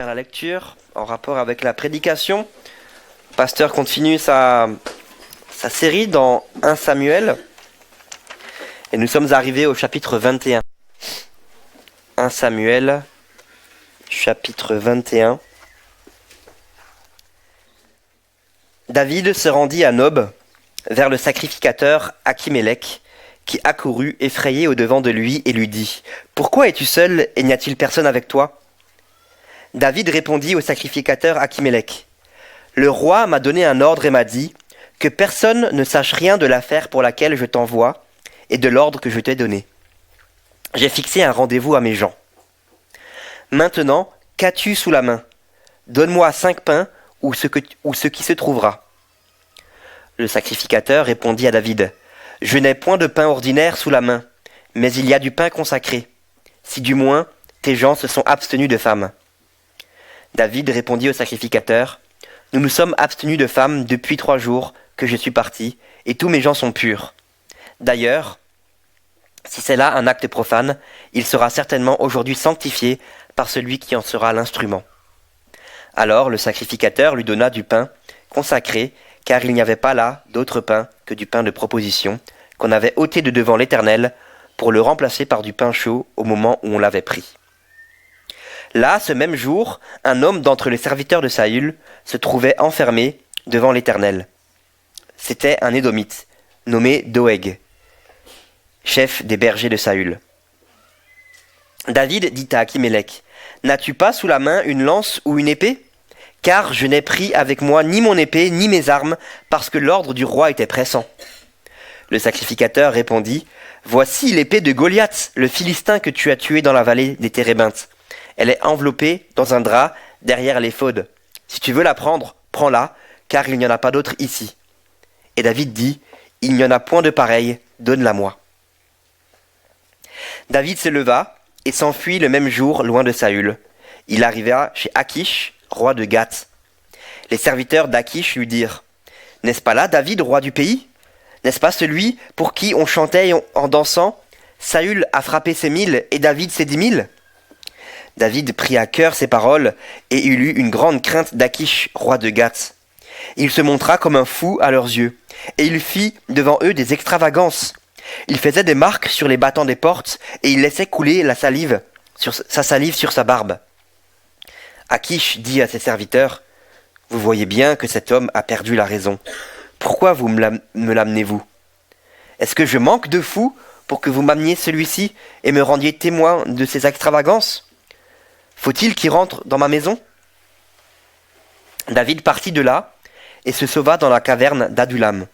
La lecture en rapport avec la prédication. Le pasteur continue sa série dans 1 Samuel et nous sommes arrivés au chapitre 21. 1 Samuel, chapitre 21. David se rendit à Nob, vers le sacrificateur Achimélec, qui accourut effrayé au-devant de lui et lui dit : « Pourquoi es-tu seul et n'y a-t-il personne avec toi ?» David répondit au sacrificateur Achimélec : « Le roi m'a donné un ordre et m'a dit que personne ne sache rien de l'affaire pour laquelle je t'envoie et de l'ordre que je t'ai donné. J'ai fixé un rendez-vous à mes gens. Maintenant, qu'as-tu sous la main ? Donne-moi 5 pains ou ce qui se trouvera. » Le sacrificateur répondit à David : « Je n'ai point de pain ordinaire sous la main, mais il y a du pain consacré, si du moins tes gens se sont abstenus de femmes. » David répondit au sacrificateur : « Nous nous sommes abstenus de femmes depuis 3 jours que je suis parti, et tous mes gens sont purs. D'ailleurs, si c'est là un acte profane, il sera certainement aujourd'hui sanctifié par celui qui en sera l'instrument. » Alors le sacrificateur lui donna du pain consacré, car il n'y avait pas là d'autre pain que du pain de proposition, qu'on avait ôté de devant l'Éternel, pour le remplacer par du pain chaud au moment où on l'avait pris. Là, ce même jour, un homme d'entre les serviteurs de Saül se trouvait enfermé devant l'Éternel. C'était un Édomite, nommé Doeg, chef des bergers de Saül. David dit à Achimélec : « N'as-tu pas sous la main une lance ou une épée ? Car je n'ai pris avec moi ni mon épée ni mes armes, parce que l'ordre du roi était pressant. » Le sacrificateur répondit : « Voici l'épée de Goliath, le Philistin que tu as tué dans la vallée des Térébintes. Elle est enveloppée dans un drap derrière l'éphod. Si tu veux la prendre, prends-la, car il n'y en a pas d'autre ici. » Et David dit : « Il n'y en a point de pareil, donne-la-moi. » David se leva et s'enfuit le même jour loin de Saül. Il arriva chez Achish, roi de Gath. Les serviteurs d'Achish lui dirent : « N'est-ce pas là David, roi du pays ? N'est-ce pas celui pour qui on chantait en dansant : Saül a frappé ses 1000 et David ses 10 000 ? » David prit à cœur ces paroles, et il eut une grande crainte d'Achish, roi de Gath. Il se montra comme un fou à leurs yeux, et il fit devant eux des extravagances. Il faisait des marques sur les battants des portes, et il laissait couler sa salive sur sa barbe. Achish dit à ses serviteurs : « Vous voyez bien que cet homme a perdu la raison. Pourquoi me l'amenez-vous ? Est-ce que je manque de fous pour que vous m'ameniez celui-ci et me rendiez témoin de ces extravagances ? Faut-il qu'il rentre dans ma maison ? » David partit de là et se sauva dans la caverne d'Adulam.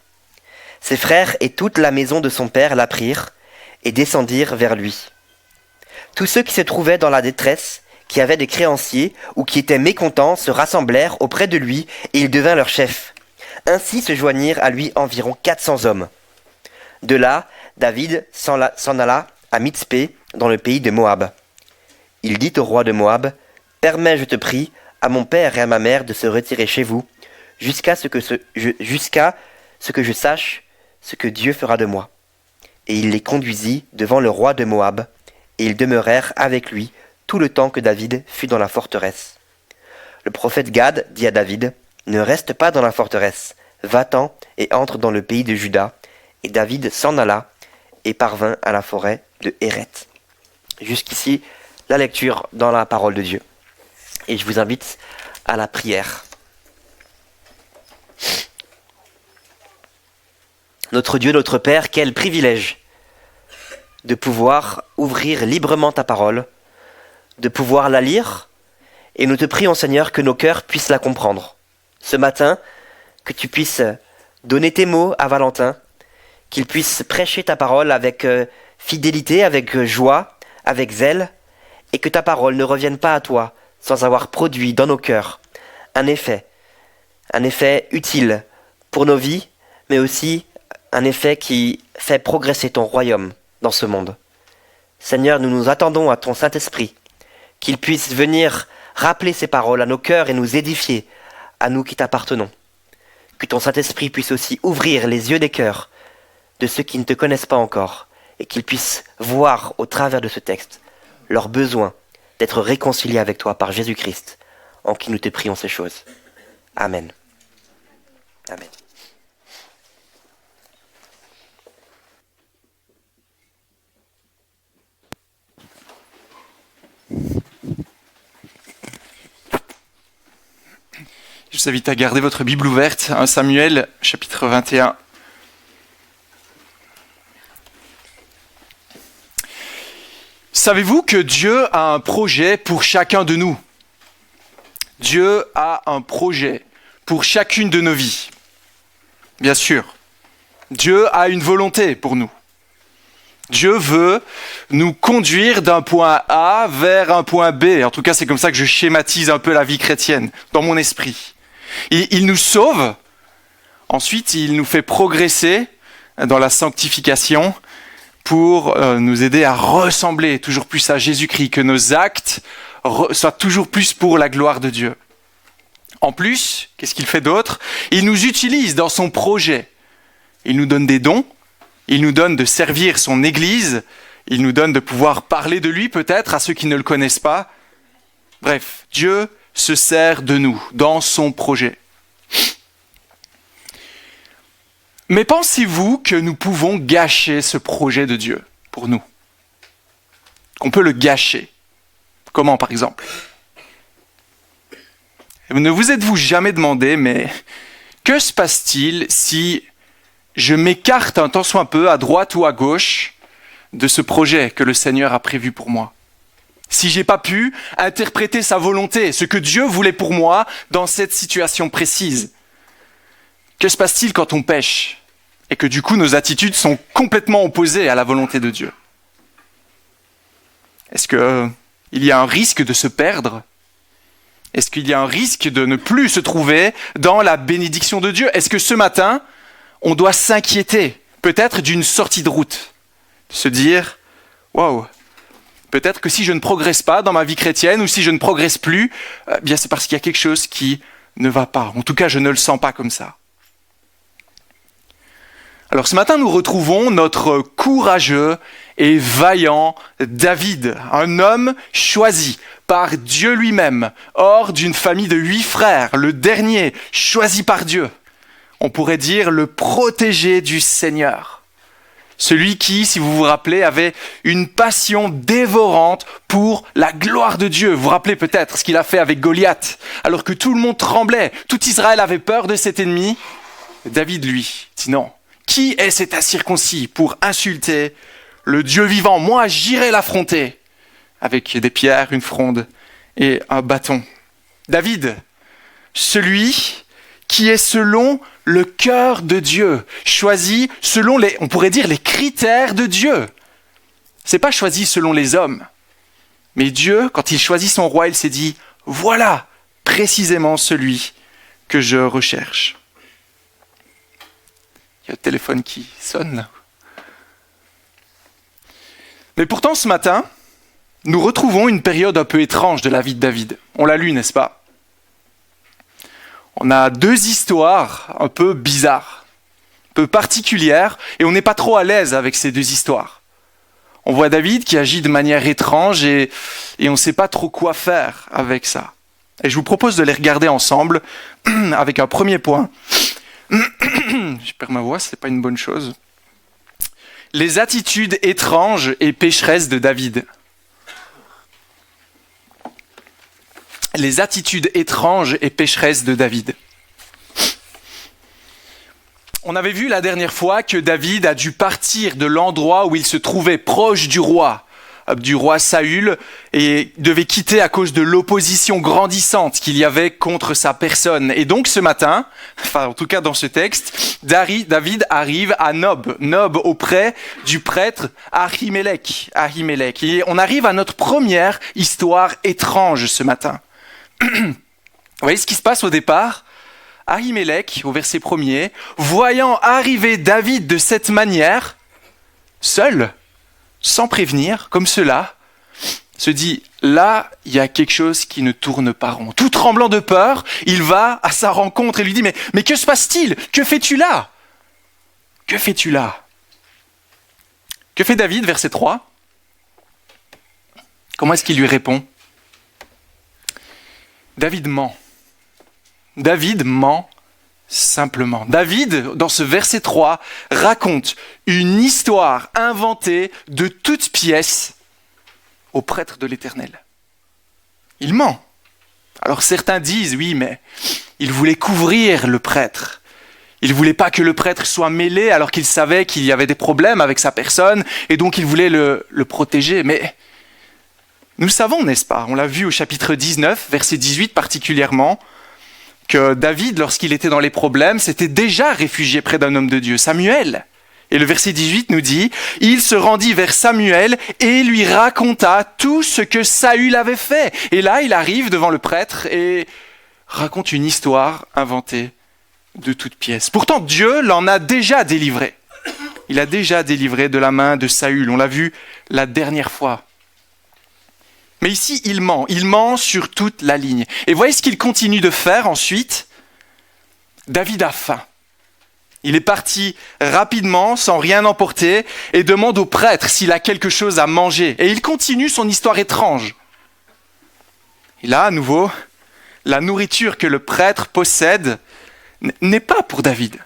Ses frères et toute la maison de son père l'apprirent et descendirent vers lui. Tous ceux qui se trouvaient dans la détresse, qui avaient des créanciers ou qui étaient mécontents, se rassemblèrent auprès de lui et il devint leur chef. Ainsi se joignirent à lui environ 400 hommes. De là, David s'en alla à Mitzpé, dans le pays de Moab. Il dit au roi de Moab : « Permets, je te prie, à mon père et à ma mère de se retirer chez vous, jusqu'à ce que je sache ce que Dieu fera de moi. » Et il les conduisit devant le roi de Moab, et ils demeurèrent avec lui tout le temps que David fut dans la forteresse. Le prophète Gad dit à David : « Ne reste pas dans la forteresse, va-t'en et entre dans le pays de Juda. » Et David s'en alla et parvint à la forêt de Héret. Jusqu'ici, la lecture dans la parole de Dieu. Et je vous invite à la prière. Notre Dieu, notre Père, quel privilège de pouvoir ouvrir librement ta parole, de pouvoir la lire, et nous te prions, Seigneur, que nos cœurs puissent la comprendre. Ce matin, que tu puisses donner tes mots à Valentin, qu'il puisse prêcher ta parole avec fidélité, avec joie, avec zèle, et que ta parole ne revienne pas à toi sans avoir produit dans nos cœurs un effet utile pour nos vies, mais aussi un effet qui fait progresser ton royaume dans ce monde. Seigneur, nous nous attendons à ton Saint-Esprit, qu'il puisse venir rappeler ces paroles à nos cœurs et nous édifier, à nous qui t'appartenons. Que ton Saint-Esprit puisse aussi ouvrir les yeux des cœurs de ceux qui ne te connaissent pas encore, et qu'ils puissent voir au travers de ce texte leur besoin d'être réconciliés avec toi par Jésus-Christ. en qui nous te prions ces choses. Amen. Amen. Je vous invite à garder votre Bible ouverte, 1 Samuel, chapitre 21. Savez-vous que Dieu a un projet pour chacun de nous ? Dieu a un projet pour chacune de nos vies. Bien sûr, Dieu a une volonté pour nous. Dieu veut nous conduire d'un point A vers un point B. En tout cas, c'est comme ça que je schématise un peu la vie chrétienne dans mon esprit. Il nous sauve, ensuite il nous fait progresser dans la sanctification pour nous aider à ressembler toujours plus à Jésus-Christ, que nos actes soient toujours plus pour la gloire de Dieu. En plus, qu'est-ce qu'il fait d'autre ? Il nous utilise dans son projet. Il nous donne des dons, il nous donne de servir son Église, il nous donne de pouvoir parler de lui peut-être à ceux qui ne le connaissent pas. Bref, Dieu se sert de nous dans son projet. Mais pensez-vous que nous pouvons gâcher ce projet de Dieu pour nous ? Qu'on peut le gâcher ? Comment par exemple ? Ne vous êtes-vous jamais demandé, mais que se passe-t-il si je m'écarte un tant soit peu à droite ou à gauche de ce projet que le Seigneur a prévu pour moi ? Si j'ai pas pu interpréter sa volonté, ce que Dieu voulait pour moi dans cette situation précise. Que se passe-t-il quand on pêche et que du coup nos attitudes sont complètement opposées à la volonté de Dieu ? Est-ce qu'il y a un risque de se perdre ? Est-ce qu'il y a un risque de ne plus se trouver dans la bénédiction de Dieu ? Est-ce que ce matin, on doit s'inquiéter peut-être d'une sortie de route ? Se dire, waouh, peut-être que si je ne progresse pas dans ma vie chrétienne ou si je ne progresse plus, bien c'est parce qu'il y a quelque chose qui ne va pas. En tout cas, je ne le sens pas comme ça. Alors ce matin, nous retrouvons notre courageux et vaillant David, un homme choisi par Dieu lui-même, hors d'une famille de 8 frères, le dernier choisi par Dieu. On pourrait dire le protégé du Seigneur. Celui qui, si vous vous rappelez, avait une passion dévorante pour la gloire de Dieu. Vous vous rappelez peut-être ce qu'il a fait avec Goliath, alors que tout le monde tremblait, tout Israël avait peur de cet ennemi. David, lui, dit non. Qui est cet incirconcis pour insulter le Dieu vivant ? Moi, j'irai l'affronter avec des pierres, une fronde et un bâton. David, celui qui est selon le cœur de Dieu, choisi selon on pourrait dire les critères de Dieu. C'est pas choisi selon les hommes. Mais Dieu, quand il choisit son roi, il s'est dit, voilà précisément celui que je recherche. Il y a le téléphone qui sonne là. Mais pourtant ce matin, nous retrouvons une période un peu étrange de la vie de David. On l'a lu, n'est-ce pas ? On a 2 histoires un peu bizarres, un peu particulières, et on n'est pas trop à l'aise avec ces 2 histoires. On voit David qui agit de manière étrange et on ne sait pas trop quoi faire avec ça. Et je vous propose de les regarder ensemble avec un premier point. Je perds ma voix, c'est pas une bonne chose. Les attitudes étranges et pécheresses de David. Les attitudes étranges et pécheresses de David. On avait vu la dernière fois que David a dû partir de l'endroit où il se trouvait proche du roi Saül, et devait quitter à cause de l'opposition grandissante qu'il y avait contre sa personne. Et donc ce matin, enfin en tout cas dans ce texte, David arrive à Nob auprès du prêtre Ahimelech. Et on arrive à notre première histoire étrange ce matin. Vous voyez ce qui se passe au départ ? Ahimelech, au verset 1er, voyant arriver David de cette manière, seul, sans prévenir, comme cela, se dit, là, il y a quelque chose qui ne tourne pas rond. Tout tremblant de peur, il va à sa rencontre et lui dit, mais que se passe-t-il ? Que fais-tu là ? Que fais-tu là ? Que fait David, verset 3 ? Comment est-ce qu'il lui répond ? David ment. David ment simplement. David, dans ce verset 3, raconte une histoire inventée de toutes pièces au prêtre de l'Éternel. Il ment. Alors certains disent, oui, mais il voulait couvrir le prêtre. Il ne voulait pas que le prêtre soit mêlé alors qu'il savait qu'il y avait des problèmes avec sa personne et donc il voulait le protéger. Mais nous savons, n'est-ce pas, on l'a vu au chapitre 19, verset 18 particulièrement, que David, lorsqu'il était dans les problèmes, s'était déjà réfugié près d'un homme de Dieu, Samuel. Et le verset 18 nous dit, « Il se rendit vers Samuel et lui raconta tout ce que Saül avait fait. » Et là, il arrive devant le prêtre et raconte une histoire inventée de toutes pièces. Pourtant, Dieu l'en a déjà délivré. Il a déjà délivré de la main de Saül. On l'a vu la dernière fois. Mais ici, il ment sur toute la ligne. Et voyez ce qu'il continue de faire ensuite. David a faim. Il est parti rapidement, sans rien emporter, et demande au prêtre s'il a quelque chose à manger. Et il continue son histoire étrange. Et là, à nouveau, la nourriture que le prêtre possède n'est pas pour David.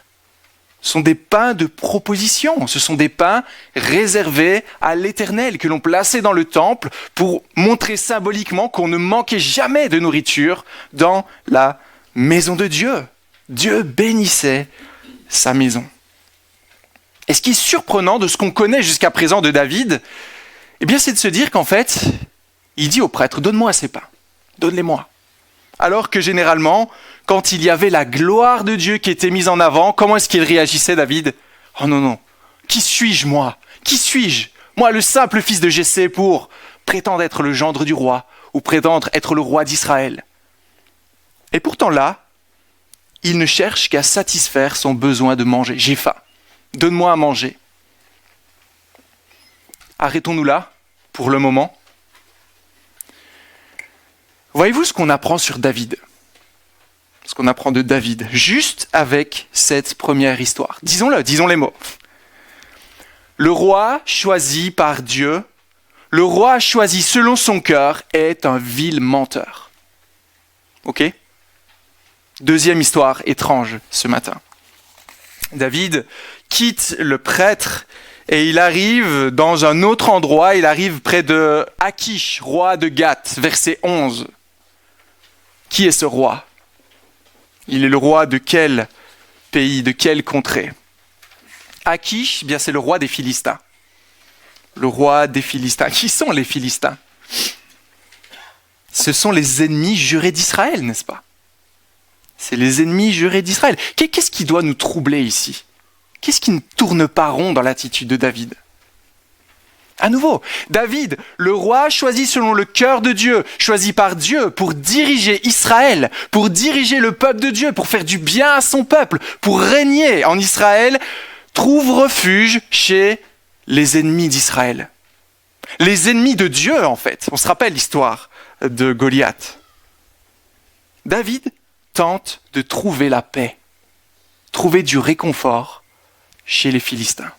Ce sont des pains de proposition, ce sont des pains réservés à l'Éternel que l'on plaçait dans le temple pour montrer symboliquement qu'on ne manquait jamais de nourriture dans la maison de Dieu. Dieu bénissait sa maison. Et ce qui est surprenant de ce qu'on connaît jusqu'à présent de David, eh bien c'est de se dire qu'en fait, il dit au prêtre, donne-moi ces pains, donne-les-moi. Alors que généralement, quand il y avait la gloire de Dieu qui était mise en avant, comment est-ce qu'il réagissait, David ? Oh non, non, qui suis-je moi ? Qui suis-je ? Moi, le simple fils de Jessé pour prétendre être le gendre du roi ou prétendre être le roi d'Israël. Et pourtant là, il ne cherche qu'à satisfaire son besoin de manger. J'ai faim, donne-moi à manger. Arrêtons-nous là, pour le moment. Voyez-vous ce qu'on apprend sur David ? Ce qu'on apprend de David, juste avec cette première histoire. Disons-le, disons les mots. Le roi choisi par Dieu, le roi choisi selon son cœur, est un vil menteur. Ok ? Deuxième histoire étrange ce matin. David quitte le prêtre et il arrive dans un autre endroit, il arrive près de Achish, roi de Gath, verset 11. Qui est ce roi ? Il est le roi de quel pays, de quelle contrée ? Achish, bien c'est le roi des Philistins. Le roi des Philistins. Qui sont les Philistins ? Ce sont les ennemis jurés d'Israël, n'est-ce pas ? C'est les ennemis jurés d'Israël. Qu'est-ce qui doit nous troubler ici ? Qu'est-ce qui ne tourne pas rond dans l'attitude de David ? À nouveau, David, le roi choisi selon le cœur de Dieu, choisi par Dieu pour diriger Israël, pour diriger le peuple de Dieu, pour faire du bien à son peuple, pour régner en Israël, trouve refuge chez les ennemis d'Israël. Les ennemis de Dieu, en fait. On se rappelle l'histoire de Goliath. David tente de trouver la paix, trouver du réconfort chez les Philistins.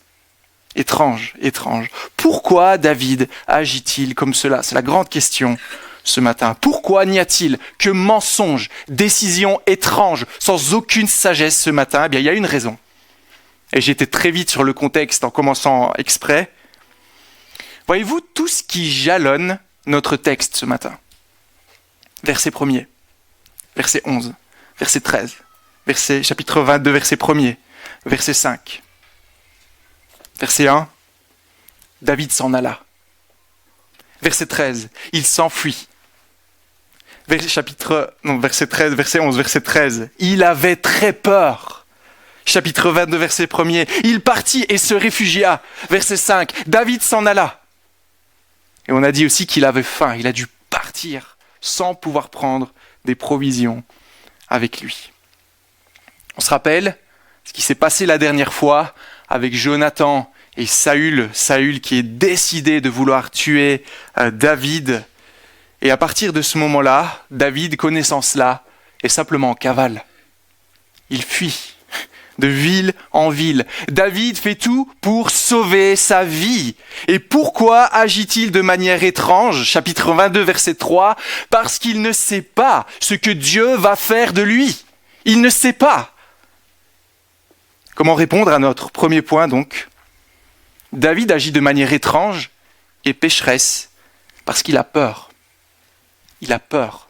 Étrange, étrange. Pourquoi David agit-il comme cela ? C'est la grande question ce matin. Pourquoi n'y a-t-il que mensonges, décisions étranges, sans aucune sagesse ce matin ? Eh bien, il y a une raison. Et j'étais très vite sur le contexte en commençant exprès. Voyez-vous tout ce qui jalonne notre texte ce matin ? Verset 1er, verset 11, verset 13, chapitre 22, verset 1er, verset 5. Verset 1, David s'en alla. Verset 13, il s'enfuit. Verset 13, verset 11, verset 13, il avait très peur. Chapitre 22, verset 1er, il partit et se réfugia. Verset 5, David s'en alla. Et on a dit aussi qu'il avait faim, il a dû partir sans pouvoir prendre des provisions avec lui. On se rappelle ce qui s'est passé la dernière fois avec Jonathan et Saül qui est décidé de vouloir tuer David. Et à partir de ce moment-là, David, connaissant cela, est simplement en cavale. Il fuit de ville en ville. David fait tout pour sauver sa vie. Et pourquoi agit-il de manière étrange? Chapitre 22, verset 3. Parce qu'il ne sait pas ce que Dieu va faire de lui. Il ne sait pas. Comment répondre à notre premier point donc? David agit de manière étrange et pécheresse parce qu'il a peur. Il a peur.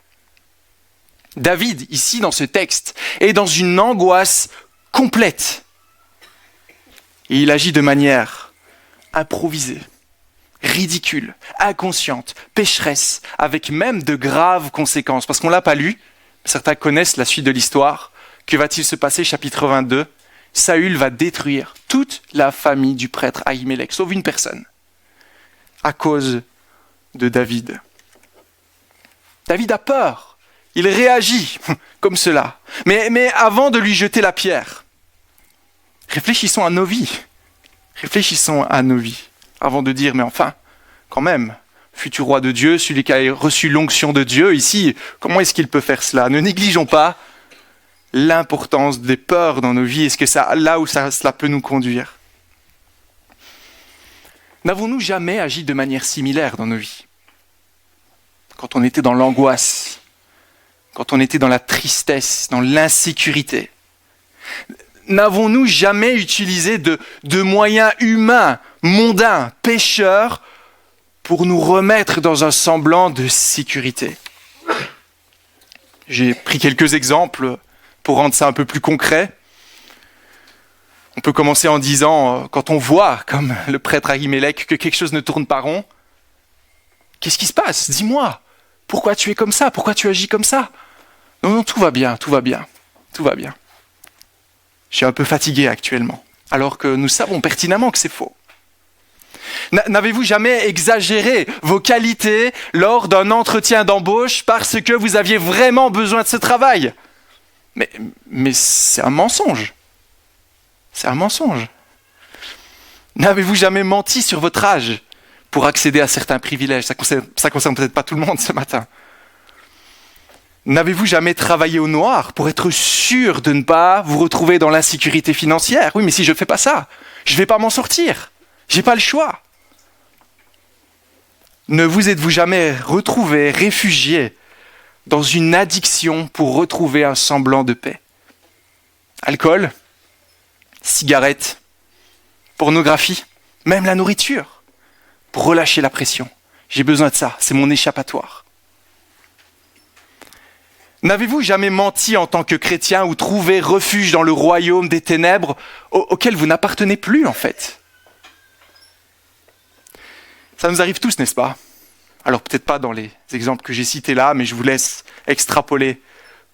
David, ici dans ce texte, est dans une angoisse complète. Et il agit de manière improvisée, ridicule, inconsciente, pécheresse, avec même de graves conséquences. Parce qu'on ne l'a pas lu, certains connaissent la suite de l'histoire. Que va-t-il se passer, chapitre 22? Saül va détruire toute la famille du prêtre Ahimelech, sauf une personne, à cause de David. David a peur, il réagit comme cela. Mais avant de lui jeter la pierre, réfléchissons à nos vies. Réfléchissons à nos vies, avant de dire, mais enfin, quand même, futur roi de Dieu, celui qui a reçu l'onction de Dieu, ici, comment est-ce qu'il peut faire cela? Ne négligeons pas l'importance des peurs dans nos vies, est-ce que cela peut nous conduire? N'avons-nous jamais agi de manière similaire dans nos vies? Quand on était dans l'angoisse, quand on était dans la tristesse, dans l'insécurité, n'avons-nous jamais utilisé de moyens humains, mondains, pécheurs, pour nous remettre dans un semblant de sécurité? J'ai pris quelques exemples pour rendre ça un peu plus concret. On peut commencer en disant, quand on voit, comme le prêtre Ahimelech, que quelque chose ne tourne pas rond, qu'est-ce qui se passe? Dis-moi, pourquoi tu es comme ça? Pourquoi tu agis comme ça? Non, tout va bien, tout va bien, tout va bien. Je suis un peu fatigué actuellement, alors que nous savons pertinemment que c'est faux. N'avez-vous jamais exagéré vos qualités lors d'un entretien d'embauche parce que vous aviez vraiment besoin de ce travail? Mais c'est un mensonge. C'est un mensonge. N'avez-vous jamais menti sur votre âge pour accéder à certains privilèges? Ça concerne peut-être pas tout le monde ce matin. N'avez-vous jamais travaillé au noir pour être sûr de ne pas vous retrouver dans l'insécurité financière? Oui, mais si je ne fais pas ça, je ne vais pas m'en sortir. Je n'ai pas le choix. Ne vous êtes-vous jamais retrouvé réfugié dans une addiction pour retrouver un semblant de paix? Alcool, cigarettes, pornographie, même la nourriture, pour relâcher la pression. J'ai besoin de ça, c'est mon échappatoire. N'avez-vous jamais menti en tant que chrétien ou trouvé refuge dans le royaume des ténèbres auquel vous n'appartenez plus en fait? Ça nous arrive tous, n'est-ce pas? Alors peut-être pas dans les exemples que j'ai cités là, mais je vous laisse extrapoler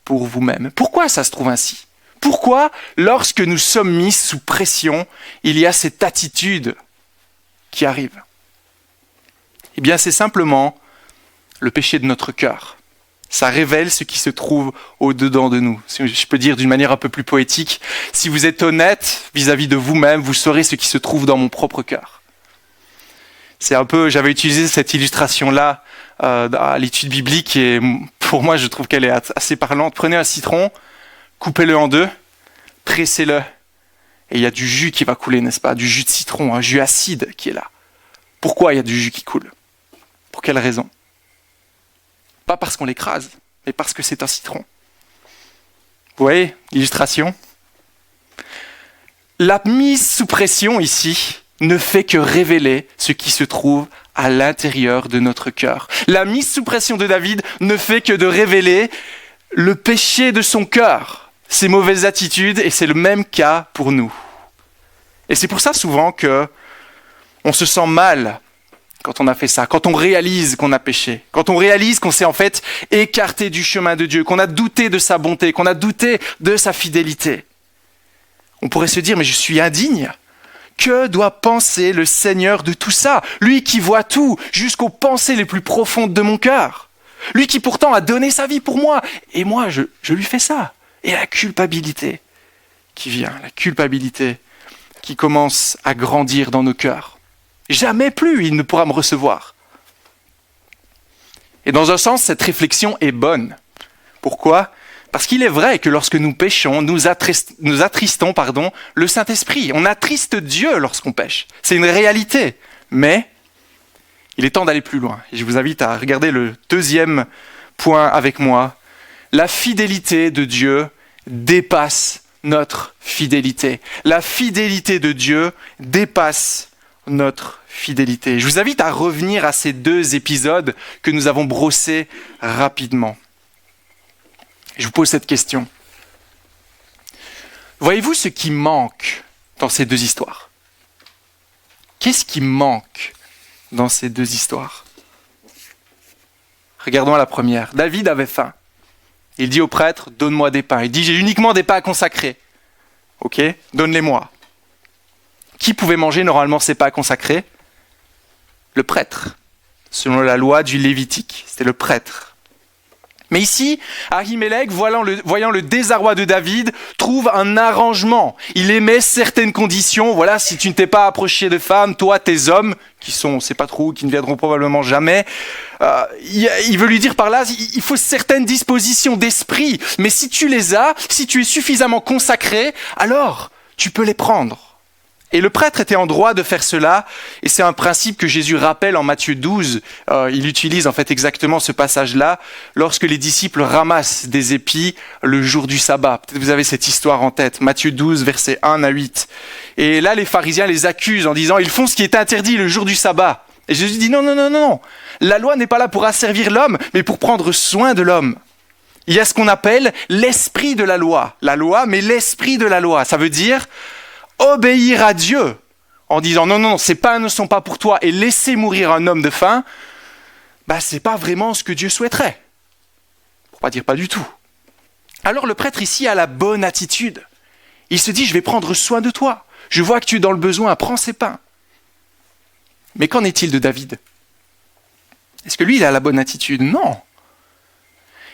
pour vous-même. Pourquoi ça se trouve ainsi? Pourquoi, lorsque nous sommes mis sous pression, il y a cette attitude qui arrive? Eh bien, c'est simplement le péché de notre cœur. Ça révèle ce qui se trouve au-dedans de nous. Si je peux dire d'une manière un peu plus poétique, si vous êtes honnête vis-à-vis de vous-même, vous saurez ce qui se trouve dans mon propre cœur. C'est un peu, j'avais utilisé cette illustration-là à l'étude biblique et pour moi, je trouve qu'elle est assez parlante. Prenez un citron, coupez-le en deux, pressez-le et il y a du jus qui va couler, n'est-ce pas? Du jus de citron, un jus acide qui est là. Pourquoi il y a du jus qui coule? Pour quelle raison? Pas parce qu'on l'écrase, mais parce que c'est un citron. Vous voyez l'illustration? La mise sous pression ici ne fait que révéler ce qui se trouve à l'intérieur de notre cœur. La mise sous pression de David ne fait que de révéler le péché de son cœur, ses mauvaises attitudes, et c'est le même cas pour nous. Et c'est pour ça souvent que on se sent mal quand on a fait ça, quand on réalise qu'on a péché, quand on réalise qu'on s'est en fait écarté du chemin de Dieu, qu'on a douté de sa bonté, qu'on a douté de sa fidélité. On pourrait se dire, mais je suis indigne. Que doit penser le Seigneur de tout ça? Lui qui voit tout, jusqu'aux pensées les plus profondes de mon cœur. Lui qui pourtant a donné sa vie pour moi. Et moi, je lui fais ça. Et la culpabilité qui vient, la culpabilité qui commence à grandir dans nos cœurs. Jamais plus il ne pourra me recevoir. Et dans un sens, cette réflexion est bonne. Pourquoi? Parce qu'il est vrai que lorsque nous péchons, nous attristons le Saint-Esprit. On attriste Dieu lorsqu'on pêche. C'est une réalité. Mais il est temps d'aller plus loin. Et je vous invite à regarder le deuxième point avec moi. La fidélité de Dieu dépasse notre fidélité. La fidélité de Dieu dépasse notre fidélité. Je vous invite à revenir à ces deux épisodes que nous avons brossés rapidement. Je vous pose cette question. Voyez-vous ce qui manque dans ces deux histoires? Qu'est-ce qui manque dans ces deux histoires? Regardons à la première. David avait faim. Il dit au prêtre, donne-moi des pains. Il dit, j'ai uniquement des pains consacrés. Ok, donne-les-moi. Qui pouvait manger normalement ces pains consacrés? Le prêtre. Selon la loi du Lévitique, c'était le prêtre. Mais ici, Ahimelech, voyant le désarroi de David, trouve un arrangement. Il émet certaines conditions. Voilà, si tu ne t'es pas approché de femmes, toi, tes hommes, qui sont, on ne sait pas trop, qui ne viendront probablement jamais, il veut lui dire par là, il faut certaines dispositions d'esprit. Mais si tu les as, si tu es suffisamment consacré, alors tu peux les prendre. Et le prêtre était en droit de faire cela, et c'est un principe que Jésus rappelle en Matthieu 12. Il utilise en fait exactement ce passage-là lorsque les disciples ramassent des épis le jour du sabbat. Peut-être vous avez cette histoire en tête, Matthieu 12, versets 1 à 8. Et là, les pharisiens les accusent en disant « Ils font ce qui est interdit le jour du sabbat ». Et Jésus dit « Non, la loi n'est pas là pour asservir l'homme, mais pour prendre soin de l'homme ». Il y a ce qu'on appelle l'esprit de la loi, mais l'esprit de la loi. Ça veut dire obéir à Dieu en disant non, ces pains ne sont pas pour toi et laisser mourir un homme de faim, c'est pas vraiment ce que Dieu souhaiterait. Pour pas dire pas du tout. Alors le prêtre ici a la bonne attitude. Il se dit, je vais prendre soin de toi. Je vois que tu es dans le besoin, prends ces pains. Mais qu'en est-il de David? Est-ce que lui, il a la bonne attitude? Non.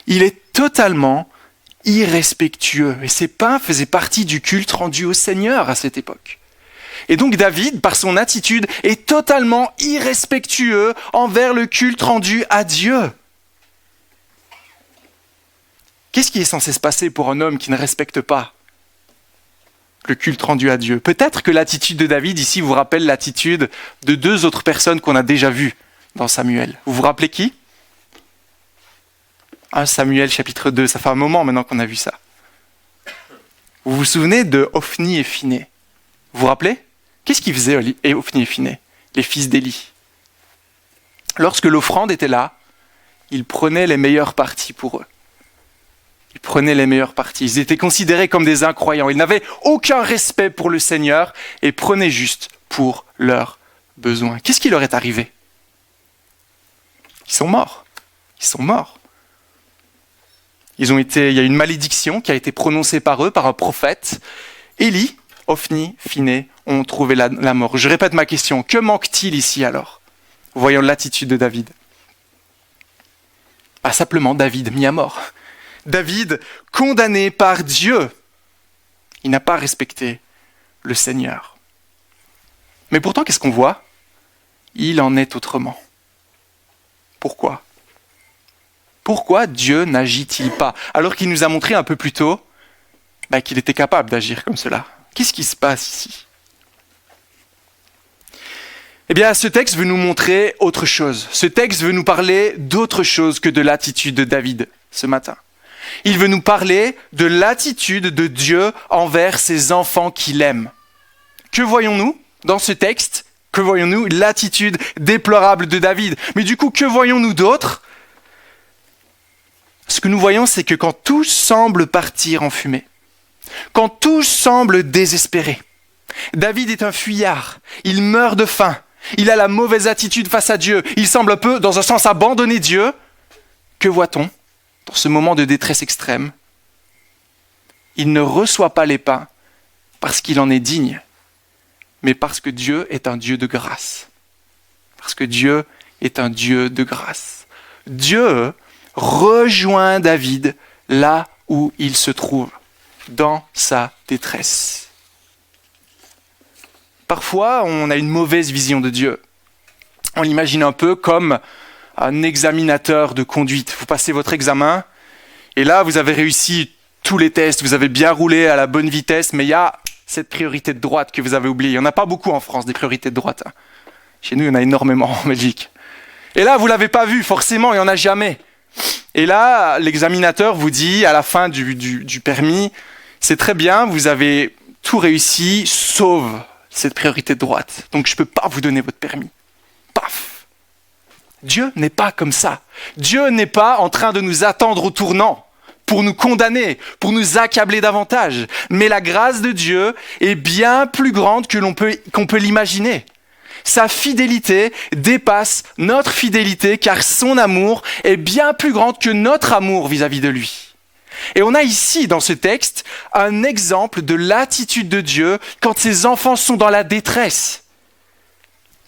Il est totalement irrespectueux. Et ces pains faisaient partie du culte rendu au Seigneur à cette époque. Et donc David, par son attitude, est totalement irrespectueux envers le culte rendu à Dieu. Qu'est-ce qui est censé se passer pour un homme qui ne respecte pas le culte rendu à Dieu? Peut-être que l'attitude de David ici vous rappelle l'attitude de deux autres personnes qu'on a déjà vues dans Samuel. Vous vous rappelez qui? 1 Samuel chapitre 2, ça fait un moment maintenant qu'on a vu ça. Vous vous souvenez de Hophni et Phiné? Vous vous rappelez? Qu'est-ce qu'ils faisaient Hophni et Phiné, les fils d'Élie? Lorsque l'offrande était là, ils prenaient les meilleures parties pour eux. Ils prenaient les meilleures parties. Ils étaient considérés comme des incroyants. Ils n'avaient aucun respect pour le Seigneur et prenaient juste pour leurs besoins. Qu'est-ce qui leur est arrivé? Ils sont morts. Ils sont morts. Il y a une malédiction qui a été prononcée par eux, par un prophète. Élie, Hophni, Phiné ont trouvé la mort. Je répète ma question. Que manque-t-il ici alors? Voyons l'attitude de David. Simplement David mis à mort. David condamné par Dieu. Il n'a pas respecté le Seigneur. Mais pourtant, qu'est-ce qu'on voit? Il en est autrement. Pourquoi? Pourquoi Dieu n'agit-il pas? Alors qu'il nous a montré un peu plus tôt qu'il était capable d'agir comme cela. Qu'est-ce qui se passe ici? Eh bien, ce texte veut nous montrer autre chose. Ce texte veut nous parler d'autre chose que de l'attitude de David ce matin. Il veut nous parler de l'attitude de Dieu envers ses enfants qu'il aime. Que voyons-nous dans ce texte? Que voyons-nous? L'attitude déplorable de David. Mais du coup, que voyons-nous d'autre? Ce que nous voyons, c'est que quand tout semble partir en fumée, quand tout semble désespéré, David est un fuyard, il meurt de faim, il a la mauvaise attitude face à Dieu, il semble un peu, dans un sens, abandonner Dieu. Que voit-on dans ce moment de détresse extrême? Il ne reçoit pas les pains parce qu'il en est digne, mais parce que Dieu est un Dieu de grâce. Parce que Dieu est un Dieu de grâce. Dieu rejoint David là où il se trouve, dans sa détresse. Parfois, on a une mauvaise vision de Dieu. On l'imagine un peu comme un examinateur de conduite. Vous passez votre examen, Et là, vous avez réussi tous les tests, vous avez bien roulé à la bonne vitesse, mais il y a cette priorité de droite que vous avez oubliée. Il n'y en a pas beaucoup en France, des priorités de droite. Chez nous, il y en a énormément en Belgique. Et là, vous ne l'avez pas vu, forcément, il n'y en a jamais. Et là, l'examinateur vous dit, à la fin du permis, c'est très bien, vous avez tout réussi, sauf cette priorité de droite. Donc, je ne peux pas vous donner votre permis. Paf! Dieu n'est pas comme ça. Dieu n'est pas en train de nous attendre au tournant pour nous condamner, pour nous accabler davantage. Mais la grâce de Dieu est bien plus grande qu'on peut l'imaginer. Sa fidélité dépasse notre fidélité car son amour est bien plus grand que notre amour vis-à-vis de lui. Et on a ici, dans ce texte, un exemple de l'attitude de Dieu quand ses enfants sont dans la détresse.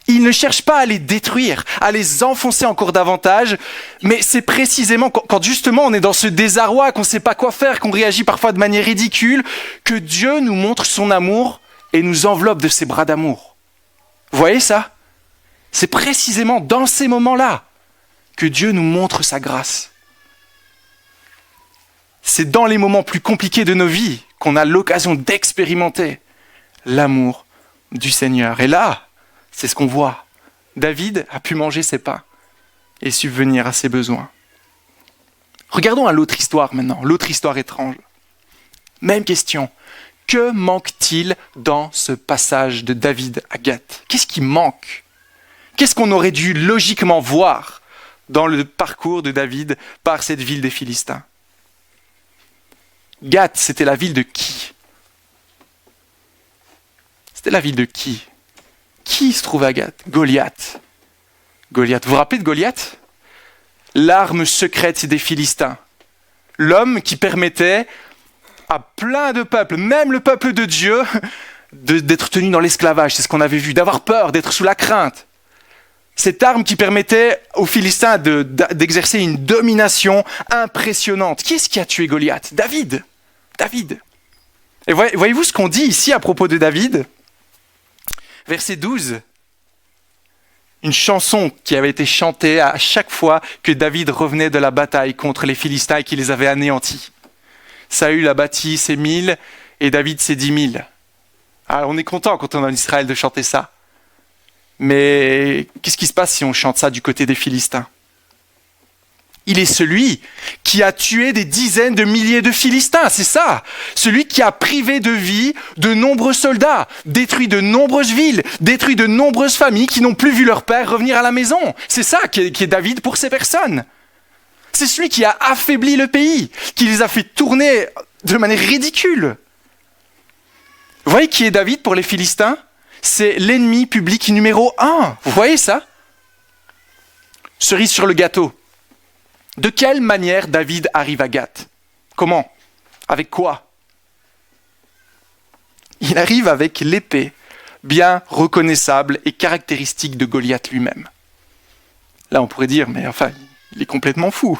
Il ne cherche pas à les détruire, à les enfoncer encore davantage, mais c'est précisément quand justement on est dans ce désarroi, qu'on ne sait pas quoi faire, qu'on réagit parfois de manière ridicule, que Dieu nous montre son amour et nous enveloppe de ses bras d'amour. Vous voyez ça? C'est précisément dans ces moments-là que Dieu nous montre sa grâce. C'est dans les moments plus compliqués de nos vies qu'on a l'occasion d'expérimenter l'amour du Seigneur. Et là, c'est ce qu'on voit. David a pu manger ses pains et subvenir à ses besoins. Regardons à l'autre histoire maintenant, l'autre histoire étrange. Même question. Que manque-t-il dans ce passage de David à Gath? Qu'est-ce qui manque? Qu'est-ce qu'on aurait dû logiquement voir dans le parcours de David par cette ville des Philistins? Gath, c'était la ville de qui? C'était la ville de qui? Qui se trouve à Gath? Goliath. Goliath. Vous vous rappelez de Goliath? L'arme secrète des Philistins. L'homme qui permettait à plein de peuples, même le peuple de Dieu, d'être tenu dans l'esclavage. C'est ce qu'on avait vu, d'avoir peur, d'être sous la crainte. Cette arme qui permettait aux Philistins d'exercer une domination impressionnante. Qui est-ce qui a tué Goliath? David. David. Et voyez-vous ce qu'on dit ici à propos de David? Verset 12. Une chanson qui avait été chantée à chaque fois que David revenait de la bataille contre les Philistins et qui les avait anéantis. Saül a bâti ses 1000 et David ses 10 000. Alors on est content quand on est en Israël de chanter ça. Mais qu'est-ce qui se passe si on chante ça du côté des Philistins? Il est celui qui a tué des dizaines de milliers de Philistins, c'est ça. Celui qui a privé de vie de nombreux soldats, détruit de nombreuses villes, détruit de nombreuses familles qui n'ont plus vu leur père revenir à la maison. C'est ça qui est David pour ces personnes. C'est celui qui a affaibli le pays, qui les a fait tourner de manière ridicule. Vous voyez qui est David pour les Philistins? C'est l'ennemi public numéro 1. Vous voyez ça? Cerise sur le gâteau. De quelle manière David arrive à Gath? Comment? Avec quoi? Il arrive avec l'épée, bien reconnaissable et caractéristique de Goliath lui-même. Là, on pourrait dire, mais enfin, il est complètement fou.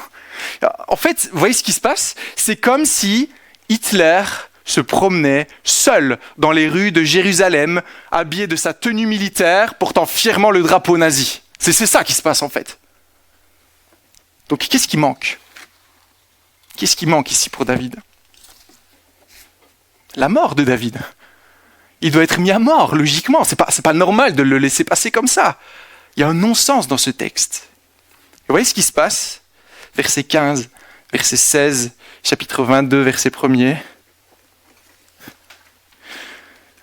En fait, vous voyez ce qui se passe? C'est comme si Hitler se promenait seul dans les rues de Jérusalem, habillé de sa tenue militaire, portant fièrement le drapeau nazi. C'est ça qui se passe en fait. Donc qu'est-ce qui manque? Qu'est-ce qui manque ici pour David? La mort de David. Il doit être mis à mort, logiquement. C'est pas normal de le laisser passer comme ça. Il y a un non-sens dans ce texte. Et vous voyez ce qui se passe? Verset 15, verset 16, chapitre 22, verset 1er.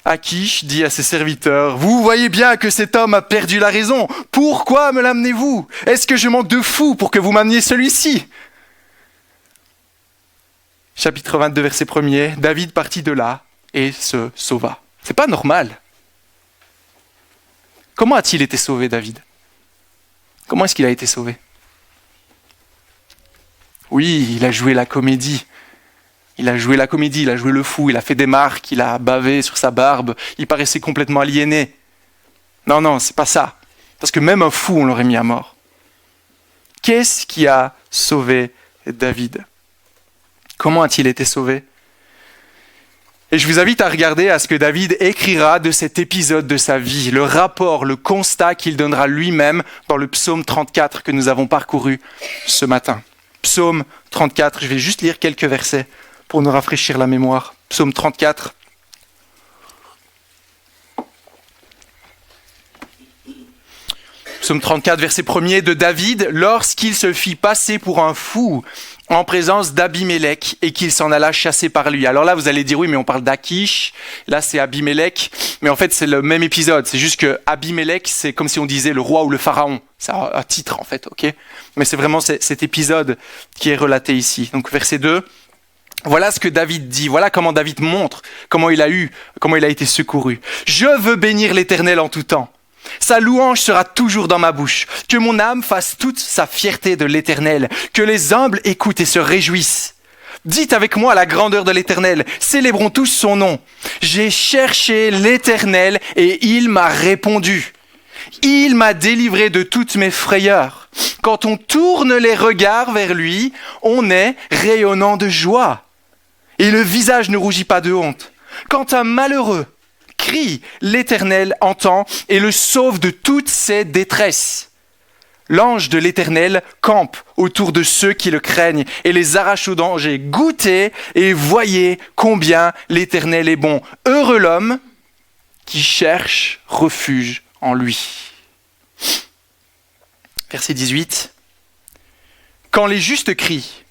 Achish dit à ses serviteurs, « Vous voyez bien que cet homme a perdu la raison. Pourquoi me l'amenez-vous? Est-ce que je manque de fou pour que vous m'ameniez celui-ci » Chapitre 22, verset 1er. David partit de là et se sauva. C'est pas normal. Comment a-t-il été sauvé, David? Comment est-ce qu'il a été sauvé? Oui, il a joué la comédie. Il a joué le fou, il a fait des marques, il a bavé sur sa barbe, il paraissait complètement aliéné. Non, c'est pas ça. Parce que même un fou, on l'aurait mis à mort. Qu'est-ce qui a sauvé David? Comment a-t-il été sauvé? Et je vous invite à regarder à ce que David écrira de cet épisode de sa vie, le rapport, le constat qu'il donnera lui-même dans le psaume 34 que nous avons parcouru ce matin. Psaume 34, je vais juste lire quelques versets pour nous rafraîchir la mémoire. Psaume 34. Psaume 34, verset 1er de David, lorsqu'il se fit passer pour un fou en présence d'Abimélec et qu'il s'en alla chasser par lui. Alors là, vous allez dire, oui, mais on parle d'Achish, là c'est Abimélec, mais en fait c'est le même épisode, c'est juste que Abimélec, c'est comme si on disait le roi ou le pharaon, c'est un titre en fait, ok ? Mais c'est vraiment cet épisode qui est relaté ici. Donc verset 2, voilà ce que David dit, voilà comment David montre, comment il a été secouru. Je veux bénir l'Éternel en tout temps. Sa louange sera toujours dans ma bouche. Que mon âme fasse toute sa fierté de l'Éternel. Que les humbles écoutent et se réjouissent. Dites avec moi la grandeur de l'Éternel. Célébrons tous son nom. J'ai cherché l'Éternel et il m'a répondu. Il m'a délivré de toutes mes frayeurs. Quand on tourne les regards vers lui, on est rayonnant de joie. Et le visage ne rougit pas de honte. Quand un malheureux crie, l'Éternel entend et le sauve de toutes ses détresses. L'ange de l'Éternel campe autour de ceux qui le craignent et les arrache au danger. Goûtez et voyez combien l'Éternel est bon. Heureux l'homme qui cherche refuge en lui. Verset 18. Quand les justes crient,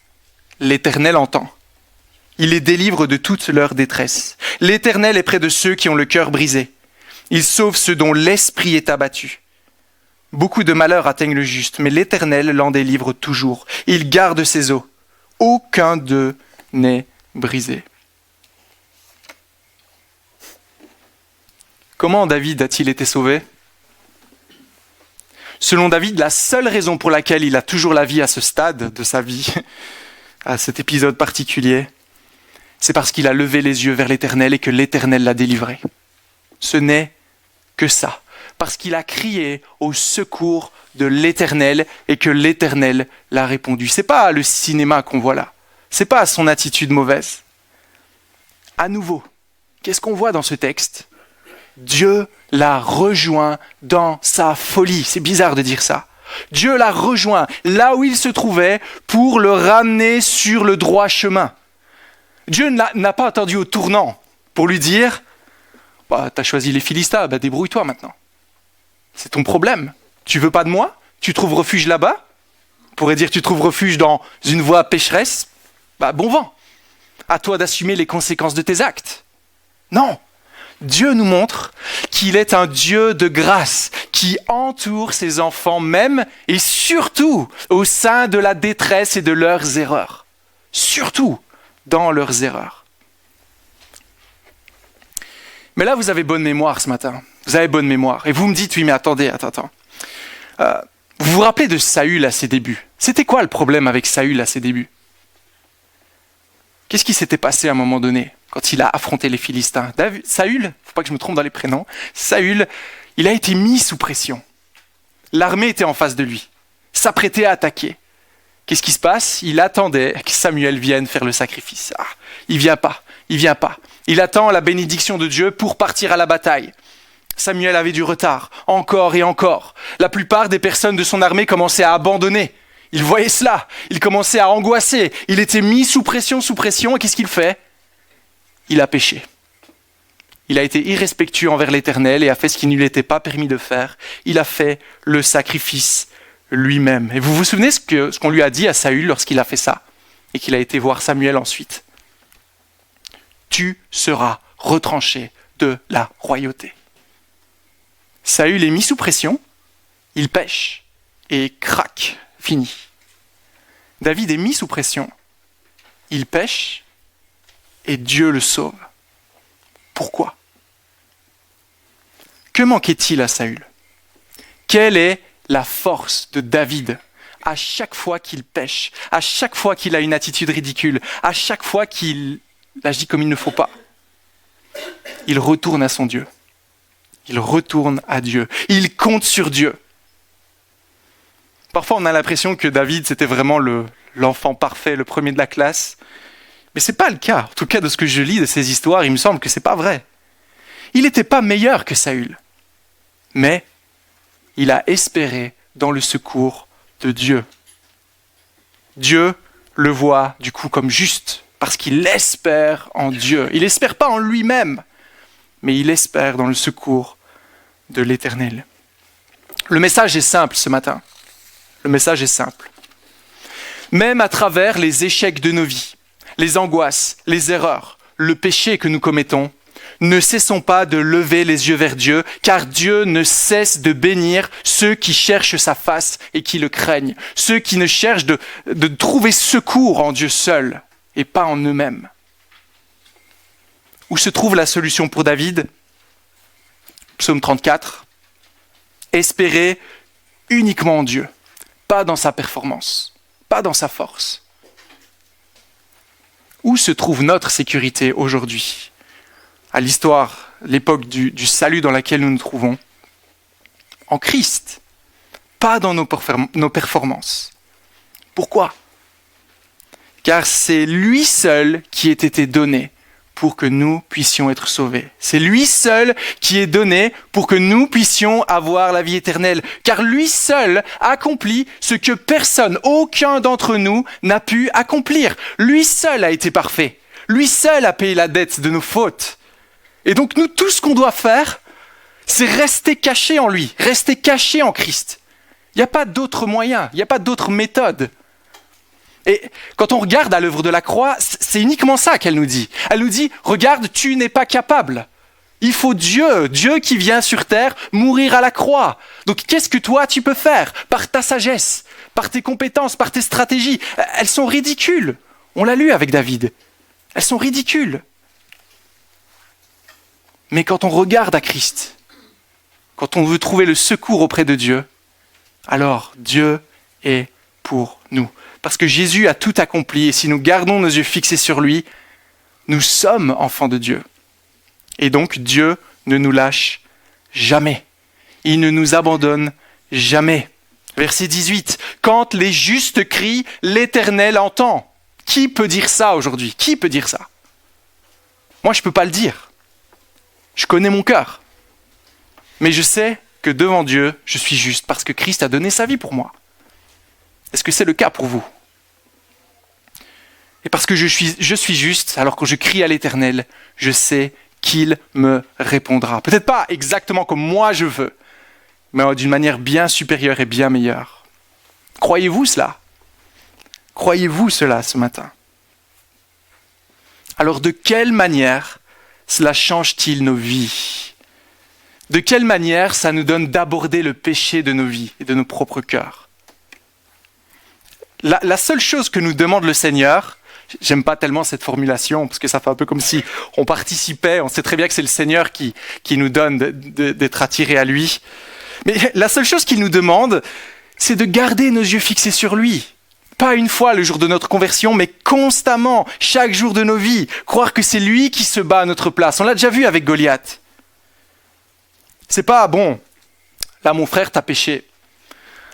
l'Éternel entend. Il les délivre de toute leur détresse. L'Éternel est près de ceux qui ont le cœur brisé. Il sauve ceux dont l'esprit est abattu. Beaucoup de malheurs atteignent le juste, mais l'Éternel l'en délivre toujours. Il garde ses os. Aucun d'eux n'est brisé. Comment David a-t-il été sauvé ? Selon David, la seule raison pour laquelle il a toujours la vie à ce stade de sa vie, à cet épisode particulier, c'est parce qu'il a levé les yeux vers l'Éternel et que l'Éternel l'a délivré. Ce n'est que ça. Parce qu'il a crié au secours de l'Éternel et que l'Éternel l'a répondu. C'est pas le cinéma qu'on voit là. C'est pas son attitude mauvaise. À nouveau, qu'est-ce qu'on voit dans ce texte ? Dieu l'a rejoint dans sa folie. C'est bizarre de dire ça. Dieu l'a rejoint là où il se trouvait pour le ramener sur le droit chemin. Dieu n'a pas attendu au tournant pour lui dire « T'as choisi les Philistins, débrouille-toi maintenant. C'est ton problème. Tu veux pas de moi ? Tu trouves refuge là-bas ? On pourrait dire tu trouves refuge dans une voie pécheresse ? Bon vent. À toi d'assumer les conséquences de tes actes. » Non. Dieu nous montre qu'il est un Dieu de grâce qui entoure ses enfants même et surtout au sein de la détresse et de leurs erreurs. Surtout dans leurs erreurs. Mais là, vous avez bonne mémoire ce matin. Vous avez bonne mémoire. Et vous me dites, oui, mais attendez. Vous vous rappelez de Saül à ses débuts ? C'était quoi le problème avec Saül à ses débuts ? Qu'est-ce qui s'était passé à un moment donné quand il a affronté les Philistins ? Saül, il ne faut pas que je me trompe dans les prénoms, Saül, il a été mis sous pression. L'armée était en face de lui, s'apprêtait à attaquer. Qu'est-ce qui se passe ? Il attendait que Samuel vienne faire le sacrifice. Il vient pas. Il attend la bénédiction de Dieu pour partir à la bataille. Samuel avait du retard, encore et encore. La plupart des personnes de son armée commençaient à abandonner. Il voyait cela, il commençait à angoisser. Il était mis sous pression, et qu'est-ce qu'il fait ? Il a péché. Il a été irrespectueux envers l'Éternel et a fait ce qui ne lui était pas permis de faire. Il a fait le sacrifice lui-même. Et vous vous souvenez ce qu'on lui a dit à Saül lorsqu'il a fait ça et qu'il a été voir Samuel ensuite ? Tu seras retranché de la royauté. Saül est mis sous pression, il pêche et crac, fini. David est mis sous pression, il pêche et Dieu le sauve. Pourquoi ? Que manquait-il à Saül ? Quelle est la force de David à chaque fois qu'il pêche, à chaque fois qu'il a une attitude ridicule, à chaque fois qu'il agit comme il ne faut pas ? Il retourne à son Dieu. Il retourne à Dieu. Il compte sur Dieu. Parfois, on a l'impression que David, c'était vraiment l'enfant parfait, le premier de la classe. Mais ce n'est pas le cas. En tout cas, de ce que je lis de ces histoires, il me semble que ce n'est pas vrai. Il n'était pas meilleur que Saül. Mais il a espéré dans le secours de Dieu. Dieu le voit du coup comme juste parce qu'il espère en Dieu. Il n'espère pas en lui-même, mais il espère dans le secours de l'Éternel. Le message est simple ce matin. Le message est simple. Même à travers les échecs de nos vies, les angoisses, les erreurs, le péché que nous commettons, ne cessons pas de lever les yeux vers Dieu, car Dieu ne cesse de bénir ceux qui cherchent sa face et qui le craignent, ceux qui ne cherchent de trouver secours en Dieu seul et pas en eux-mêmes. Où se trouve la solution pour David ? Psaume 34. Espérer uniquement en Dieu, pas dans sa performance, pas dans sa force. Où se trouve notre sécurité aujourd'hui ? À l'histoire, l'époque du salut dans laquelle nous nous trouvons, en Christ, pas dans nos performances. Pourquoi ? Car c'est lui seul qui ait été donné pour que nous puissions être sauvés. C'est lui seul qui est donné pour que nous puissions avoir la vie éternelle. Car lui seul accomplit ce que personne, aucun d'entre nous n'a pu accomplir. Lui seul a été parfait. Lui seul a payé la dette de nos fautes. Et donc nous, tout ce qu'on doit faire, c'est rester caché en lui, rester caché en Christ. Il n'y a pas d'autre moyen, il n'y a pas d'autre méthode. Et quand on regarde à l'œuvre de la croix, c'est uniquement ça qu'elle nous dit. Elle nous dit, regarde, tu n'es pas capable. Il faut Dieu qui vient sur terre mourir à la croix. Donc qu'est-ce que toi tu peux faire par ta sagesse, par tes compétences, par tes stratégies ? Elles sont ridicules. On l'a lu avec David. Elles sont ridicules. Mais quand on regarde à Christ, quand on veut trouver le secours auprès de Dieu, alors Dieu est pour nous. Parce que Jésus a tout accompli et si nous gardons nos yeux fixés sur lui, nous sommes enfants de Dieu. Et donc Dieu ne nous lâche jamais. Il ne nous abandonne jamais. Verset 18. Quand les justes crient, l'Éternel entend. Qui peut dire ça aujourd'hui ? Qui peut dire ça ? Moi, je ne peux pas le dire. Je connais mon cœur. Mais je sais que devant Dieu, je suis juste parce que Christ a donné sa vie pour moi. Est-ce que c'est le cas pour vous ? Et parce que je suis juste, alors quand je crie à l'Éternel, je sais qu'il me répondra. Peut-être pas exactement comme moi je veux, mais d'une manière bien supérieure et bien meilleure. Croyez-vous cela ? Croyez-vous cela ce matin ? Alors de quelle manière cela change-t-il nos vies ? De quelle manière ça nous donne d'aborder le péché de nos vies et de nos propres cœurs ? La seule chose que nous demande le Seigneur, j'aime pas tellement cette formulation, parce que ça fait un peu comme si on participait, on sait très bien que c'est le Seigneur qui nous donne d'être attirés à lui. Mais la seule chose qu'il nous demande, c'est de garder nos yeux fixés sur lui. Pas une fois le jour de notre conversion, mais constamment, chaque jour de nos vies. Croire que c'est lui qui se bat à notre place. On l'a déjà vu avec Goliath. C'est pas, bon, là mon frère t'a péché.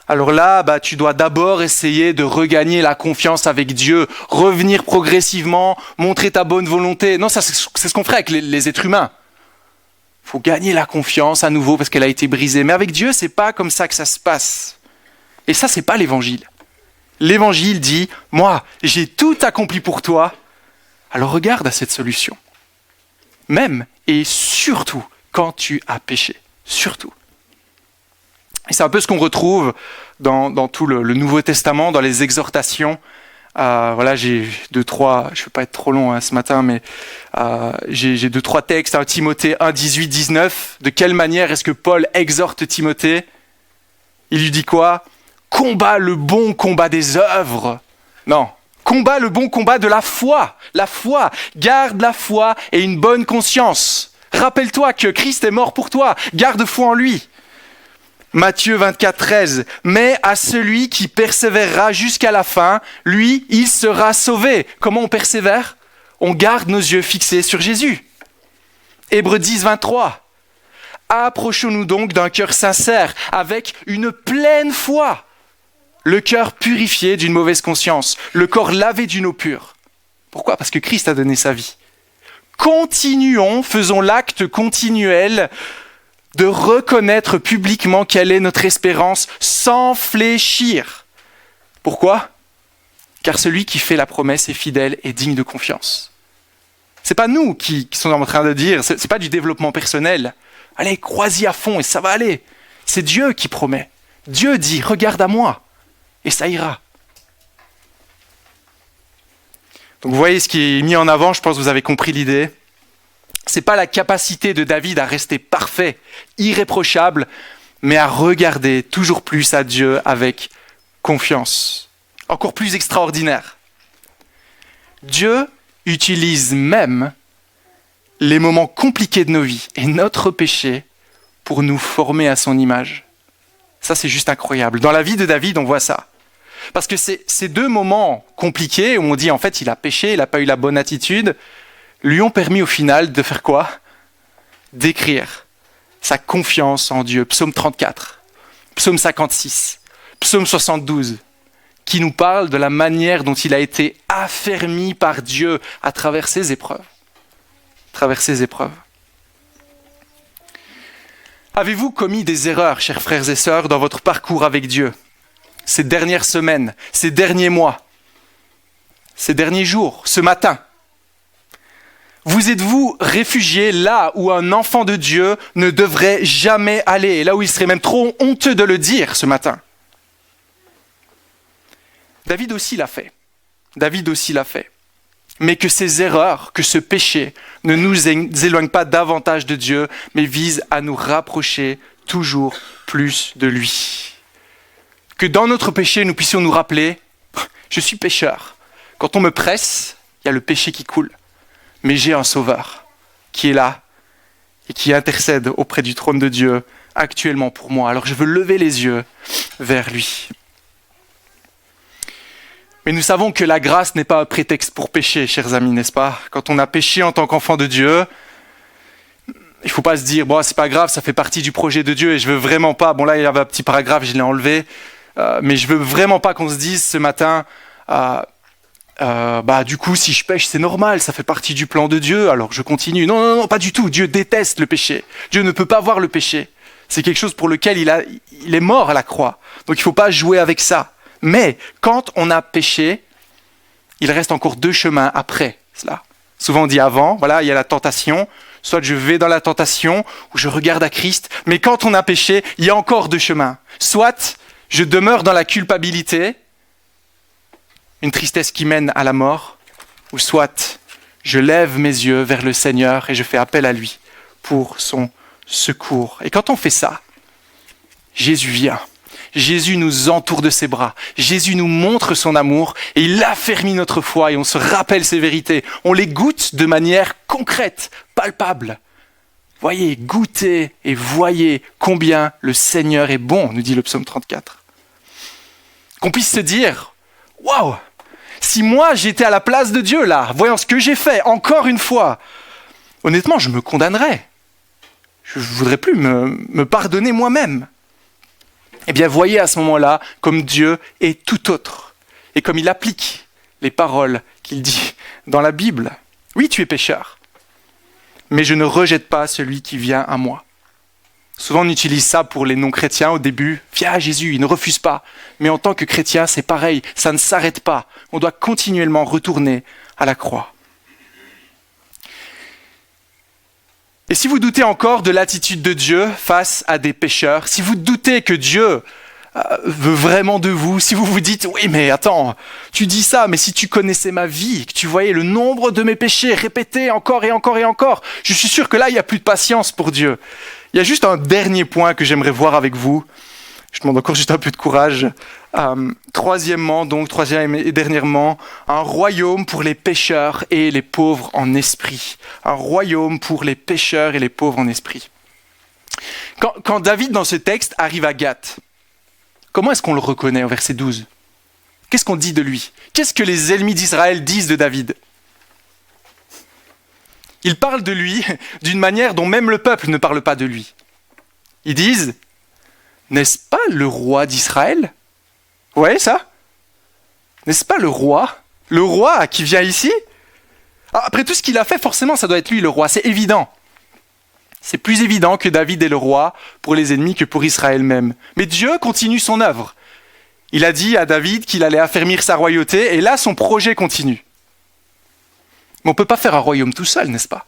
Alors là, tu dois d'abord essayer de regagner la confiance avec Dieu, revenir progressivement, montrer ta bonne volonté. Non, ça c'est ce qu'on ferait avec les êtres humains. Il faut gagner la confiance à nouveau parce qu'elle a été brisée. Mais avec Dieu, c'est pas comme ça que ça se passe. Et ça, c'est pas l'évangile. L'évangile dit, moi, j'ai tout accompli pour toi, alors regarde à cette solution. Même et surtout quand tu as péché. Surtout. Et c'est un peu ce qu'on retrouve dans tout le Nouveau Testament, dans les exhortations. Voilà, j'ai deux, trois, je ne vais pas être trop long ce matin, mais j'ai deux, trois textes. Timothée 1, 18, 19. De quelle manière est-ce que Paul exhorte Timothée ? Il lui dit quoi ? Combat le bon combat des œuvres. Non, combat le bon combat de la foi. La foi, garde la foi et une bonne conscience. Rappelle-toi que Christ est mort pour toi. Garde foi en lui. Matthieu 24, 13. Mais à celui qui persévérera jusqu'à la fin, lui, il sera sauvé. Comment on persévère ? On garde nos yeux fixés sur Jésus. Hébreux 10, 23. Approchons-nous donc d'un cœur sincère, avec une pleine foi. Le cœur purifié d'une mauvaise conscience, le corps lavé d'une eau pure. Pourquoi ? Parce que Christ a donné sa vie. Continuons, faisons l'acte continuel de reconnaître publiquement quelle est notre espérance sans fléchir. Pourquoi ? car celui qui fait la promesse est fidèle et digne de confiance. C'est pas nous qui sommes en train de dire, c'est pas du développement personnel. Allez, crois-y à fond et ça va aller. C'est Dieu qui promet. Dieu dit, regarde à moi et ça ira. Donc vous voyez ce qui est mis en avant, je pense que vous avez compris l'idée. C'est pas la capacité de David à rester parfait, irréprochable, mais à regarder toujours plus à Dieu avec confiance. Encore plus extraordinaire. Dieu utilise même les moments compliqués de nos vies et notre péché pour nous former à son image. Ça, c'est juste incroyable. Dans la vie de David, on voit ça. Parce que ces deux moments compliqués où on dit en fait il a péché, il n'a pas eu la bonne attitude, lui ont permis au final de faire quoi ? D'écrire sa confiance en Dieu. Psaume 34, psaume 56, psaume 72, qui nous parle de la manière dont il a été affermi par Dieu à travers ses épreuves. Avez-vous commis des erreurs, chers frères et sœurs, dans votre parcours avec Dieu ? Ces dernières semaines, ces derniers mois, ces derniers jours, ce matin ? Vous êtes-vous réfugié là où un enfant de Dieu ne devrait jamais aller, et là où il serait même trop honteux de le dire ce matin ? David aussi l'a fait. Mais que ces erreurs, que ce péché ne nous éloigne pas davantage de Dieu, mais vise à nous rapprocher toujours plus de lui. Que dans notre péché, nous puissions nous rappeler, je suis pécheur. Quand on me presse, il y a le péché qui coule. Mais j'ai un sauveur qui est là et qui intercède auprès du trône de Dieu actuellement pour moi. Alors je veux lever les yeux vers lui. Mais nous savons que la grâce n'est pas un prétexte pour pécher, chers amis, n'est-ce pas ? Quand on a péché en tant qu'enfant de Dieu, il ne faut pas se dire, bon, c'est pas grave, ça fait partie du projet de Dieu et je veux vraiment pas, bon là il y avait un petit paragraphe, je l'ai enlevé, mais je veux vraiment pas qu'on se dise ce matin, du coup si je pêche c'est normal, ça fait partie du plan de Dieu, alors je continue. Non, pas du tout, Dieu déteste le péché, Dieu ne peut pas voir le péché, c'est quelque chose pour lequel il est mort à la croix, donc il ne faut pas jouer avec ça. Mais quand on a péché, il reste encore deux chemins après cela. Souvent on dit avant, voilà, il y a la tentation, soit je vais dans la tentation ou je regarde à Christ, mais quand on a péché, il y a encore deux chemins. Soit je demeure dans la culpabilité, une tristesse qui mène à la mort, ou soit je lève mes yeux vers le Seigneur et je fais appel à lui pour son secours. Et quand on fait ça, Jésus vient. Jésus nous entoure de ses bras. Jésus nous montre son amour et il affermit notre foi et on se rappelle ses vérités. On les goûte de manière concrète, palpable. Voyez, goûtez et voyez combien le Seigneur est bon, nous dit le psaume 34. Qu'on puisse se dire, waouh, si moi j'étais à la place de Dieu là, voyant ce que j'ai fait, encore une fois, honnêtement, je me condamnerais. Je ne voudrais plus me pardonner moi-même. Eh bien, voyez à ce moment-là comme Dieu est tout autre et comme il applique les paroles qu'il dit dans la Bible. Oui, tu es pécheur, mais je ne rejette pas celui qui vient à moi. Souvent, on utilise ça pour les non-chrétiens au début. Viens à Jésus, il ne refuse pas. Mais en tant que chrétien, c'est pareil, ça ne s'arrête pas. On doit continuellement retourner à la croix. Et si vous doutez encore de l'attitude de Dieu face à des pécheurs, si vous doutez que Dieu veut vraiment de vous, si vous vous dites « Oui, mais attends, tu dis ça, mais si tu connaissais ma vie, que tu voyais le nombre de mes péchés répétés encore et encore et encore, je suis sûr que là, il n'y a plus de patience pour Dieu. » Il y a juste un dernier point que j'aimerais voir avec vous. Je demande encore juste un peu de courage. Troisième et dernièrement, un royaume pour les pécheurs et les pauvres en esprit. Un royaume pour les pécheurs et les pauvres en esprit. Quand David, dans ce texte, arrive à Gath, comment est-ce qu'on le reconnaît au verset 12 ? Qu'est-ce qu'on dit de lui ? Qu'est-ce que les ennemis d'Israël disent de David ? Ils parlent de lui d'une manière dont même le peuple ne parle pas de lui. Ils disent « N'est-ce pas le roi d'Israël ?» Vous voyez ça ? N'est-ce pas le roi ? Le roi qui vient ici ? Après tout ce qu'il a fait, forcément, ça doit être lui le roi, c'est évident. C'est plus évident que David est le roi pour les ennemis que pour Israël même. Mais Dieu continue son œuvre. Il a dit à David qu'il allait affermir sa royauté, et là, son projet continue. Mais on ne peut pas faire un royaume tout seul, n'est-ce pas?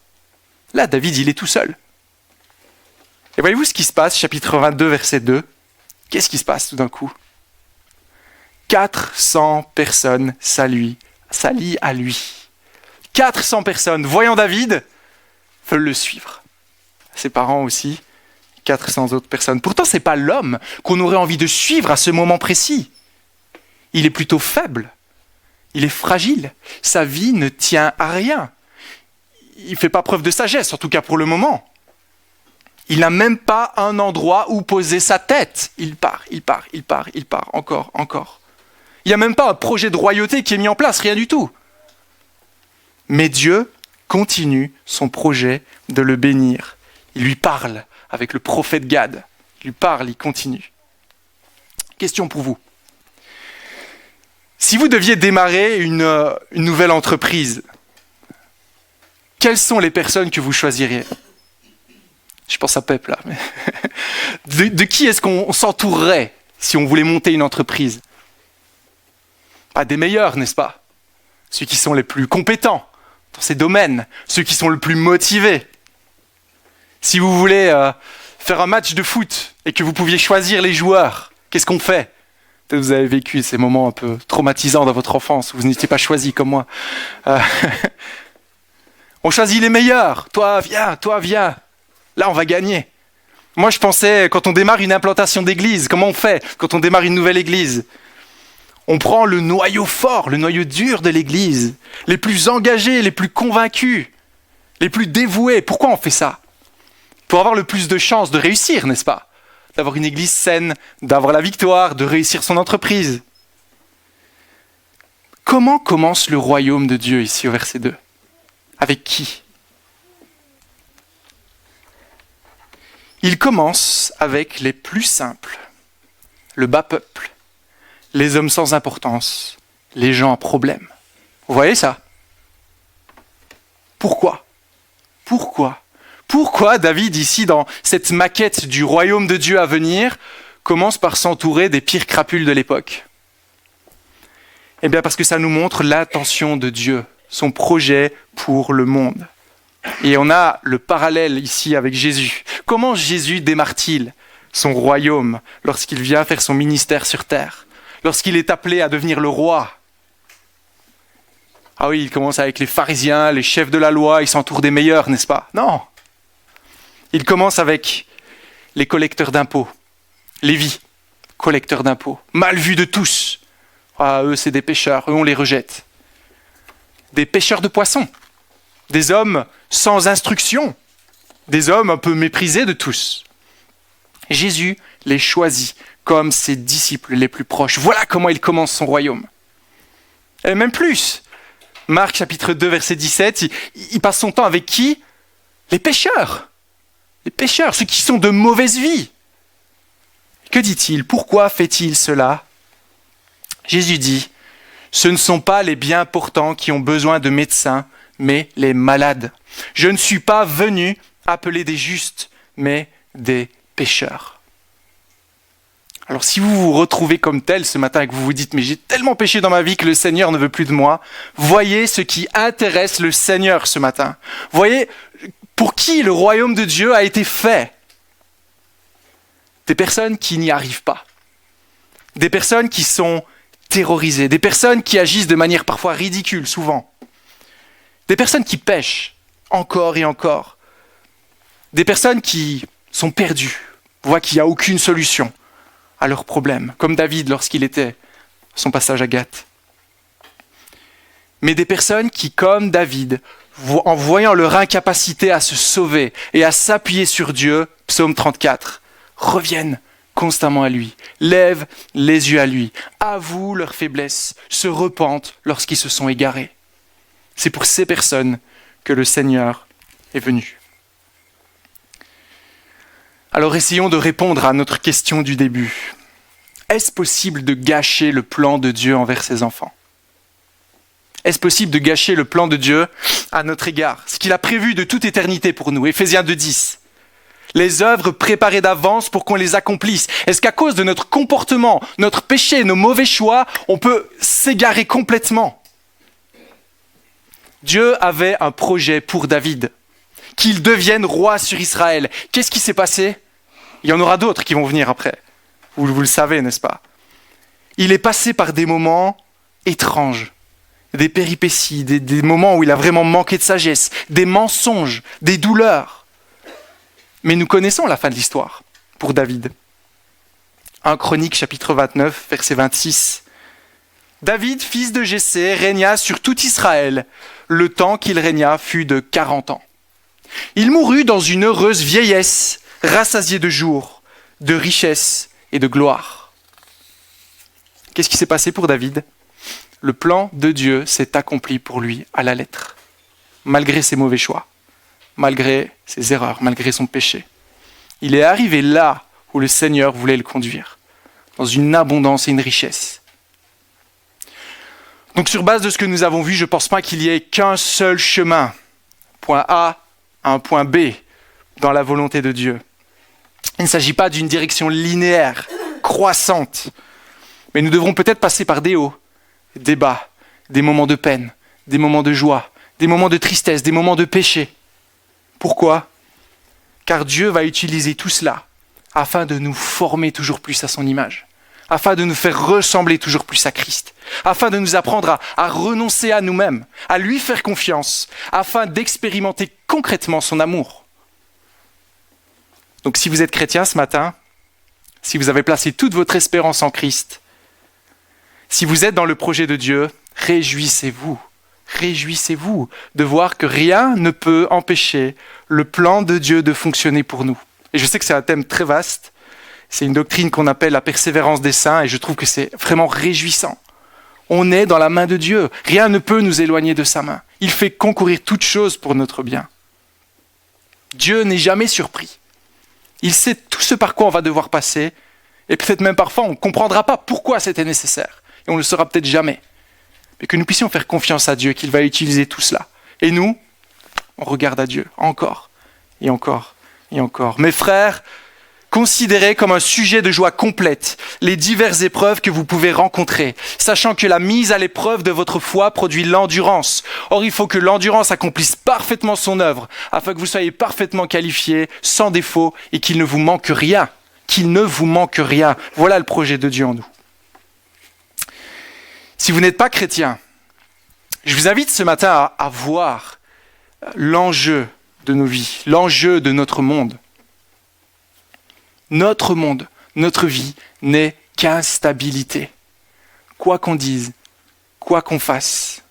Là, David, il est tout seul. Et voyez-vous ce qui se passe, chapitre 22, verset 2? Qu'est-ce qui se passe tout d'un coup? 400 personnes s'allient à lui. 400 personnes, voyant David, veulent le suivre. Ses parents aussi, 400 autres personnes. Pourtant, ce n'est pas l'homme qu'on aurait envie de suivre à ce moment précis. Il est plutôt faible. Il est fragile. Sa vie ne tient à rien. Il ne fait pas preuve de sagesse, en tout cas pour le moment. Il n'a même pas un endroit où poser sa tête. Il part, encore. Il n'y a même pas un projet de royauté qui est mis en place, rien du tout. Mais Dieu continue son projet de le bénir. Il lui parle avec le prophète Gad. Il lui parle, il continue. Question pour vous. Si vous deviez démarrer une nouvelle entreprise, quelles sont les personnes que vous choisiriez? Je pense à Pep là. De qui est-ce qu'on s'entourerait si on voulait monter une entreprise? Pas des meilleurs, n'est-ce pas? Ceux qui sont les plus compétents dans ces domaines, ceux qui sont le plus motivés. Si vous voulez faire un match de foot et que vous pouviez choisir les joueurs, qu'est-ce qu'on fait? Peut-être vous avez vécu ces moments un peu traumatisants dans votre enfance où vous n'étiez pas choisi comme moi. On choisit les meilleurs. Toi, viens. Là, on va gagner. Moi, je pensais, quand on démarre une implantation d'église, comment on fait quand on démarre une nouvelle église? On prend le noyau fort, le noyau dur de l'église, les plus engagés, les plus convaincus, les plus dévoués. Pourquoi on fait ça? Pour avoir le plus de chances de réussir, n'est-ce pas? D'avoir une église saine, d'avoir la victoire, de réussir son entreprise. Comment commence le royaume de Dieu ici au verset 2? Avec qui? Il commence avec les plus simples, le bas peuple, les hommes sans importance, les gens à problème. Vous voyez ça? Pourquoi David, ici, dans cette maquette du royaume de Dieu à venir, commence par s'entourer des pires crapules de l'époque? Eh bien, parce que ça nous montre l'intention de Dieu, son projet pour le monde. Et on a le parallèle ici avec Jésus. Comment Jésus démarre-t-il son royaume lorsqu'il vient faire son ministère sur terre? Lorsqu'il est appelé à devenir le roi? Ah oui, il commence avec les pharisiens, les chefs de la loi, il s'entoure des meilleurs, n'est-ce pas? Non. Il commence avec les collecteurs d'impôts. Lévi, collecteur d'impôts, mal vu de tous. Ah, eux, c'est des pécheurs, eux, on les rejette. Des pêcheurs de poissons, des hommes sans instruction, des hommes un peu méprisés de tous. Jésus les choisit comme ses disciples les plus proches. Voilà comment il commence son royaume. Et même plus. Marc chapitre 2 verset 17, il passe son temps avec qui? Les pécheurs. Les pécheurs, ceux qui sont de mauvaise vie. Que dit-il? Pourquoi fait-il cela? Jésus dit, ce ne sont pas les bien portants qui ont besoin de médecins, mais les malades. Je ne suis pas venu appeler des justes, mais des pécheurs. Alors si vous vous retrouvez comme tel ce matin et que vous vous dites « mais j'ai tellement péché dans ma vie que le Seigneur ne veut plus de moi », voyez ce qui intéresse le Seigneur ce matin. Voyez pour qui le royaume de Dieu a été fait. Des personnes qui n'y arrivent pas. Des personnes qui sont terrorisées. Des personnes qui agissent de manière parfois ridicule, souvent. Des personnes qui pêchent encore et encore. Des personnes qui sont perdues, voient qu'il n'y a aucune solution à leurs problèmes, comme David lorsqu'il était à son passage à Gath. Mais des personnes qui, comme David, en voyant leur incapacité à se sauver et à s'appuyer sur Dieu, psaume 34, reviennent constamment à lui, lèvent les yeux à lui, avouent leur faiblesse, se repentent lorsqu'ils se sont égarés. C'est pour ces personnes que le Seigneur est venu. Alors essayons de répondre à notre question du début. Est-ce possible de gâcher le plan de Dieu envers ses enfants? Est-ce possible de gâcher le plan de Dieu à notre égard? Ce qu'il a prévu de toute éternité pour nous. Éphésiens 2.10. Les œuvres préparées d'avance pour qu'on les accomplisse. Est-ce qu'à cause de notre comportement, notre péché, nos mauvais choix, on peut s'égarer complètement? Dieu avait un projet pour David, qu'il devienne roi sur Israël. Qu'est-ce qui s'est passé? Il y en aura d'autres qui vont venir après. Vous le savez, n'est-ce pas? Il est passé par des moments étranges, des péripéties, des moments où il a vraiment manqué de sagesse, des mensonges, des douleurs. Mais nous connaissons la fin de l'histoire pour David. 1 Chroniques chapitre 29, verset 26. David, fils de Jessé, régna sur tout Israël. Le temps qu'il régna fut de 40 ans. Il mourut dans une heureuse vieillesse, rassasié de jours, de richesses et de gloire. Qu'est-ce qui s'est passé pour David? Le plan de Dieu s'est accompli pour lui à la lettre, malgré ses mauvais choix, malgré ses erreurs, malgré son péché. Il est arrivé là où le Seigneur voulait le conduire, dans une abondance et une richesse. Donc sur base de ce que nous avons vu, je ne pense pas qu'il y ait qu'un seul chemin, point A à un point B, dans la volonté de Dieu. Il ne s'agit pas d'une direction linéaire, croissante, mais nous devrons peut-être passer par des hauts, des bas, des moments de peine, des moments de joie, des moments de tristesse, des moments de péché. Pourquoi? Car Dieu va utiliser tout cela afin de nous former toujours plus à son image, afin de nous faire ressembler toujours plus à Christ, afin de nous apprendre à renoncer à nous-mêmes, à lui faire confiance, afin d'expérimenter concrètement son amour. Donc si vous êtes chrétien ce matin, si vous avez placé toute votre espérance en Christ, si vous êtes dans le projet de Dieu, réjouissez-vous. Réjouissez-vous de voir que rien ne peut empêcher le plan de Dieu de fonctionner pour nous. Et je sais que c'est un thème très vaste, c'est une doctrine qu'on appelle la persévérance des saints et je trouve que c'est vraiment réjouissant. On est dans la main de Dieu, rien ne peut nous éloigner de sa main. Il fait concourir toutes choses pour notre bien. Dieu n'est jamais surpris. Il sait tout ce par quoi on va devoir passer et peut-être même parfois on ne comprendra pas pourquoi c'était nécessaire et on ne le saura peut-être jamais. Mais que nous puissions faire confiance à Dieu, qu'il va utiliser tout cela. Et nous, on regarde à Dieu, encore, et encore, et encore. Mes frères, considérez comme un sujet de joie complète les diverses épreuves que vous pouvez rencontrer, sachant que la mise à l'épreuve de votre foi produit l'endurance. Or, il faut que l'endurance accomplisse parfaitement son œuvre, afin que vous soyez parfaitement qualifiés, sans défaut, et qu'il ne vous manque rien. Qu'il ne vous manque rien. Voilà le projet de Dieu en nous. Si vous n'êtes pas chrétien, je vous invite ce matin à voir l'enjeu de nos vies, l'enjeu de notre monde. Notre monde, notre vie n'est qu'instabilité. Quoi qu'on dise, quoi qu'on fasse.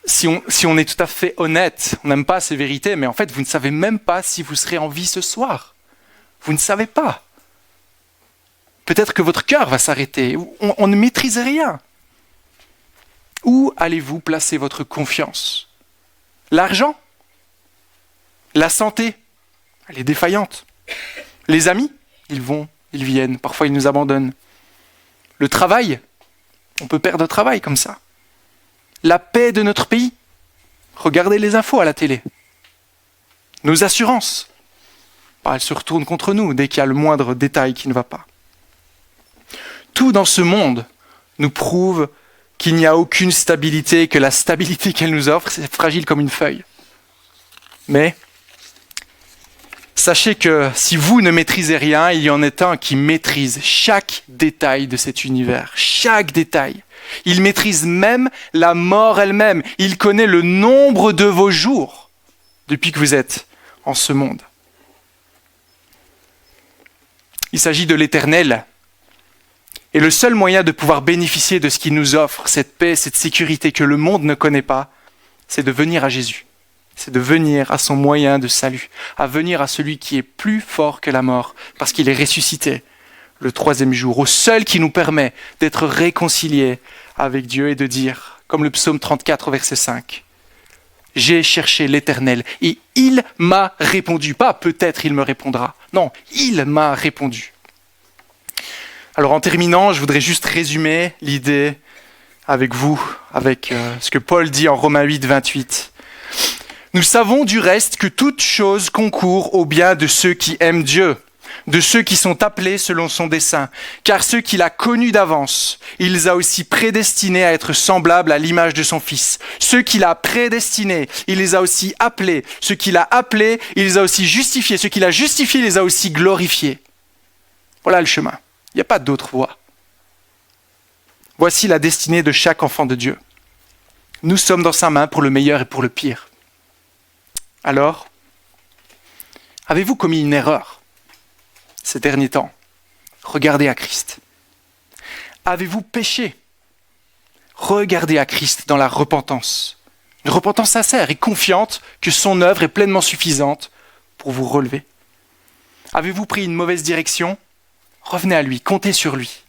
Si on est tout à fait honnête, on n'aime pas ces vérités, mais en fait, vous ne savez même pas si vous serez en vie ce soir. Vous ne savez pas. Peut-être que votre cœur va s'arrêter. On ne maîtrise rien. Où allez-vous placer votre confiance? L'argent? La santé? Elle est défaillante. Les amis? Ils vont, ils viennent, parfois ils nous abandonnent. Le travail? On peut perdre le travail comme ça. La paix de notre pays? Regardez les infos à la télé. Nos assurances? Elles se retournent contre nous dès qu'il y a le moindre détail qui ne va pas. Tout dans ce monde nous prouve qu'il n'y a aucune stabilité, que la stabilité qu'elle nous offre, c'est fragile comme une feuille. Mais sachez que si vous ne maîtrisez rien, il y en est un qui maîtrise chaque détail de cet univers, chaque détail. Il maîtrise même la mort elle-même. Il connaît le nombre de vos jours depuis que vous êtes en ce monde. Il s'agit de l'Éternel. Et le seul moyen de pouvoir bénéficier de ce qu'il nous offre, cette paix, cette sécurité que le monde ne connaît pas, c'est de venir à Jésus. C'est de venir à son moyen de salut, à venir à celui qui est plus fort que la mort, parce qu'il est ressuscité le 3e jour, au seul qui nous permet d'être réconciliés avec Dieu et de dire, comme le psaume 34, verset 5, « J'ai cherché l'Éternel et il m'a répondu. » Pas peut-être il me répondra. Non, il m'a répondu. Alors en terminant, je voudrais juste résumer l'idée avec vous, avec ce que Paul dit en Romains 8, 28. Nous savons du reste que toute chose concourt au bien de ceux qui aiment Dieu, de ceux qui sont appelés selon son dessein. Car ceux qu'il a connus d'avance, il les a aussi prédestinés à être semblables à l'image de son Fils. Ceux qu'il a prédestinés, il les a aussi appelés. Ceux qu'il a appelés, il les a aussi justifiés. Ceux qu'il a justifiés, il les a aussi glorifiés. Voilà le chemin. Il n'y a pas d'autre voie. Voici la destinée de chaque enfant de Dieu. Nous sommes dans sa main pour le meilleur et pour le pire. Alors, avez-vous commis une erreur ces derniers temps? Regardez à Christ. Avez-vous péché? Regardez à Christ dans la repentance. Une repentance sincère et confiante que son œuvre est pleinement suffisante pour vous relever. Avez-vous pris une mauvaise direction? Revenez à lui, comptez sur lui.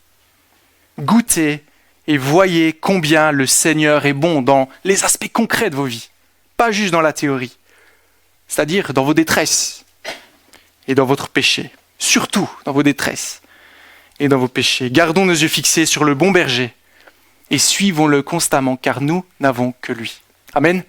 Goûtez et voyez combien le Seigneur est bon dans les aspects concrets de vos vies, pas juste dans la théorie. C'est-à-dire dans vos détresses et dans votre péché. Surtout dans vos détresses et dans vos péchés. Gardons nos yeux fixés sur le bon berger et suivons-le constamment car nous n'avons que lui. Amen.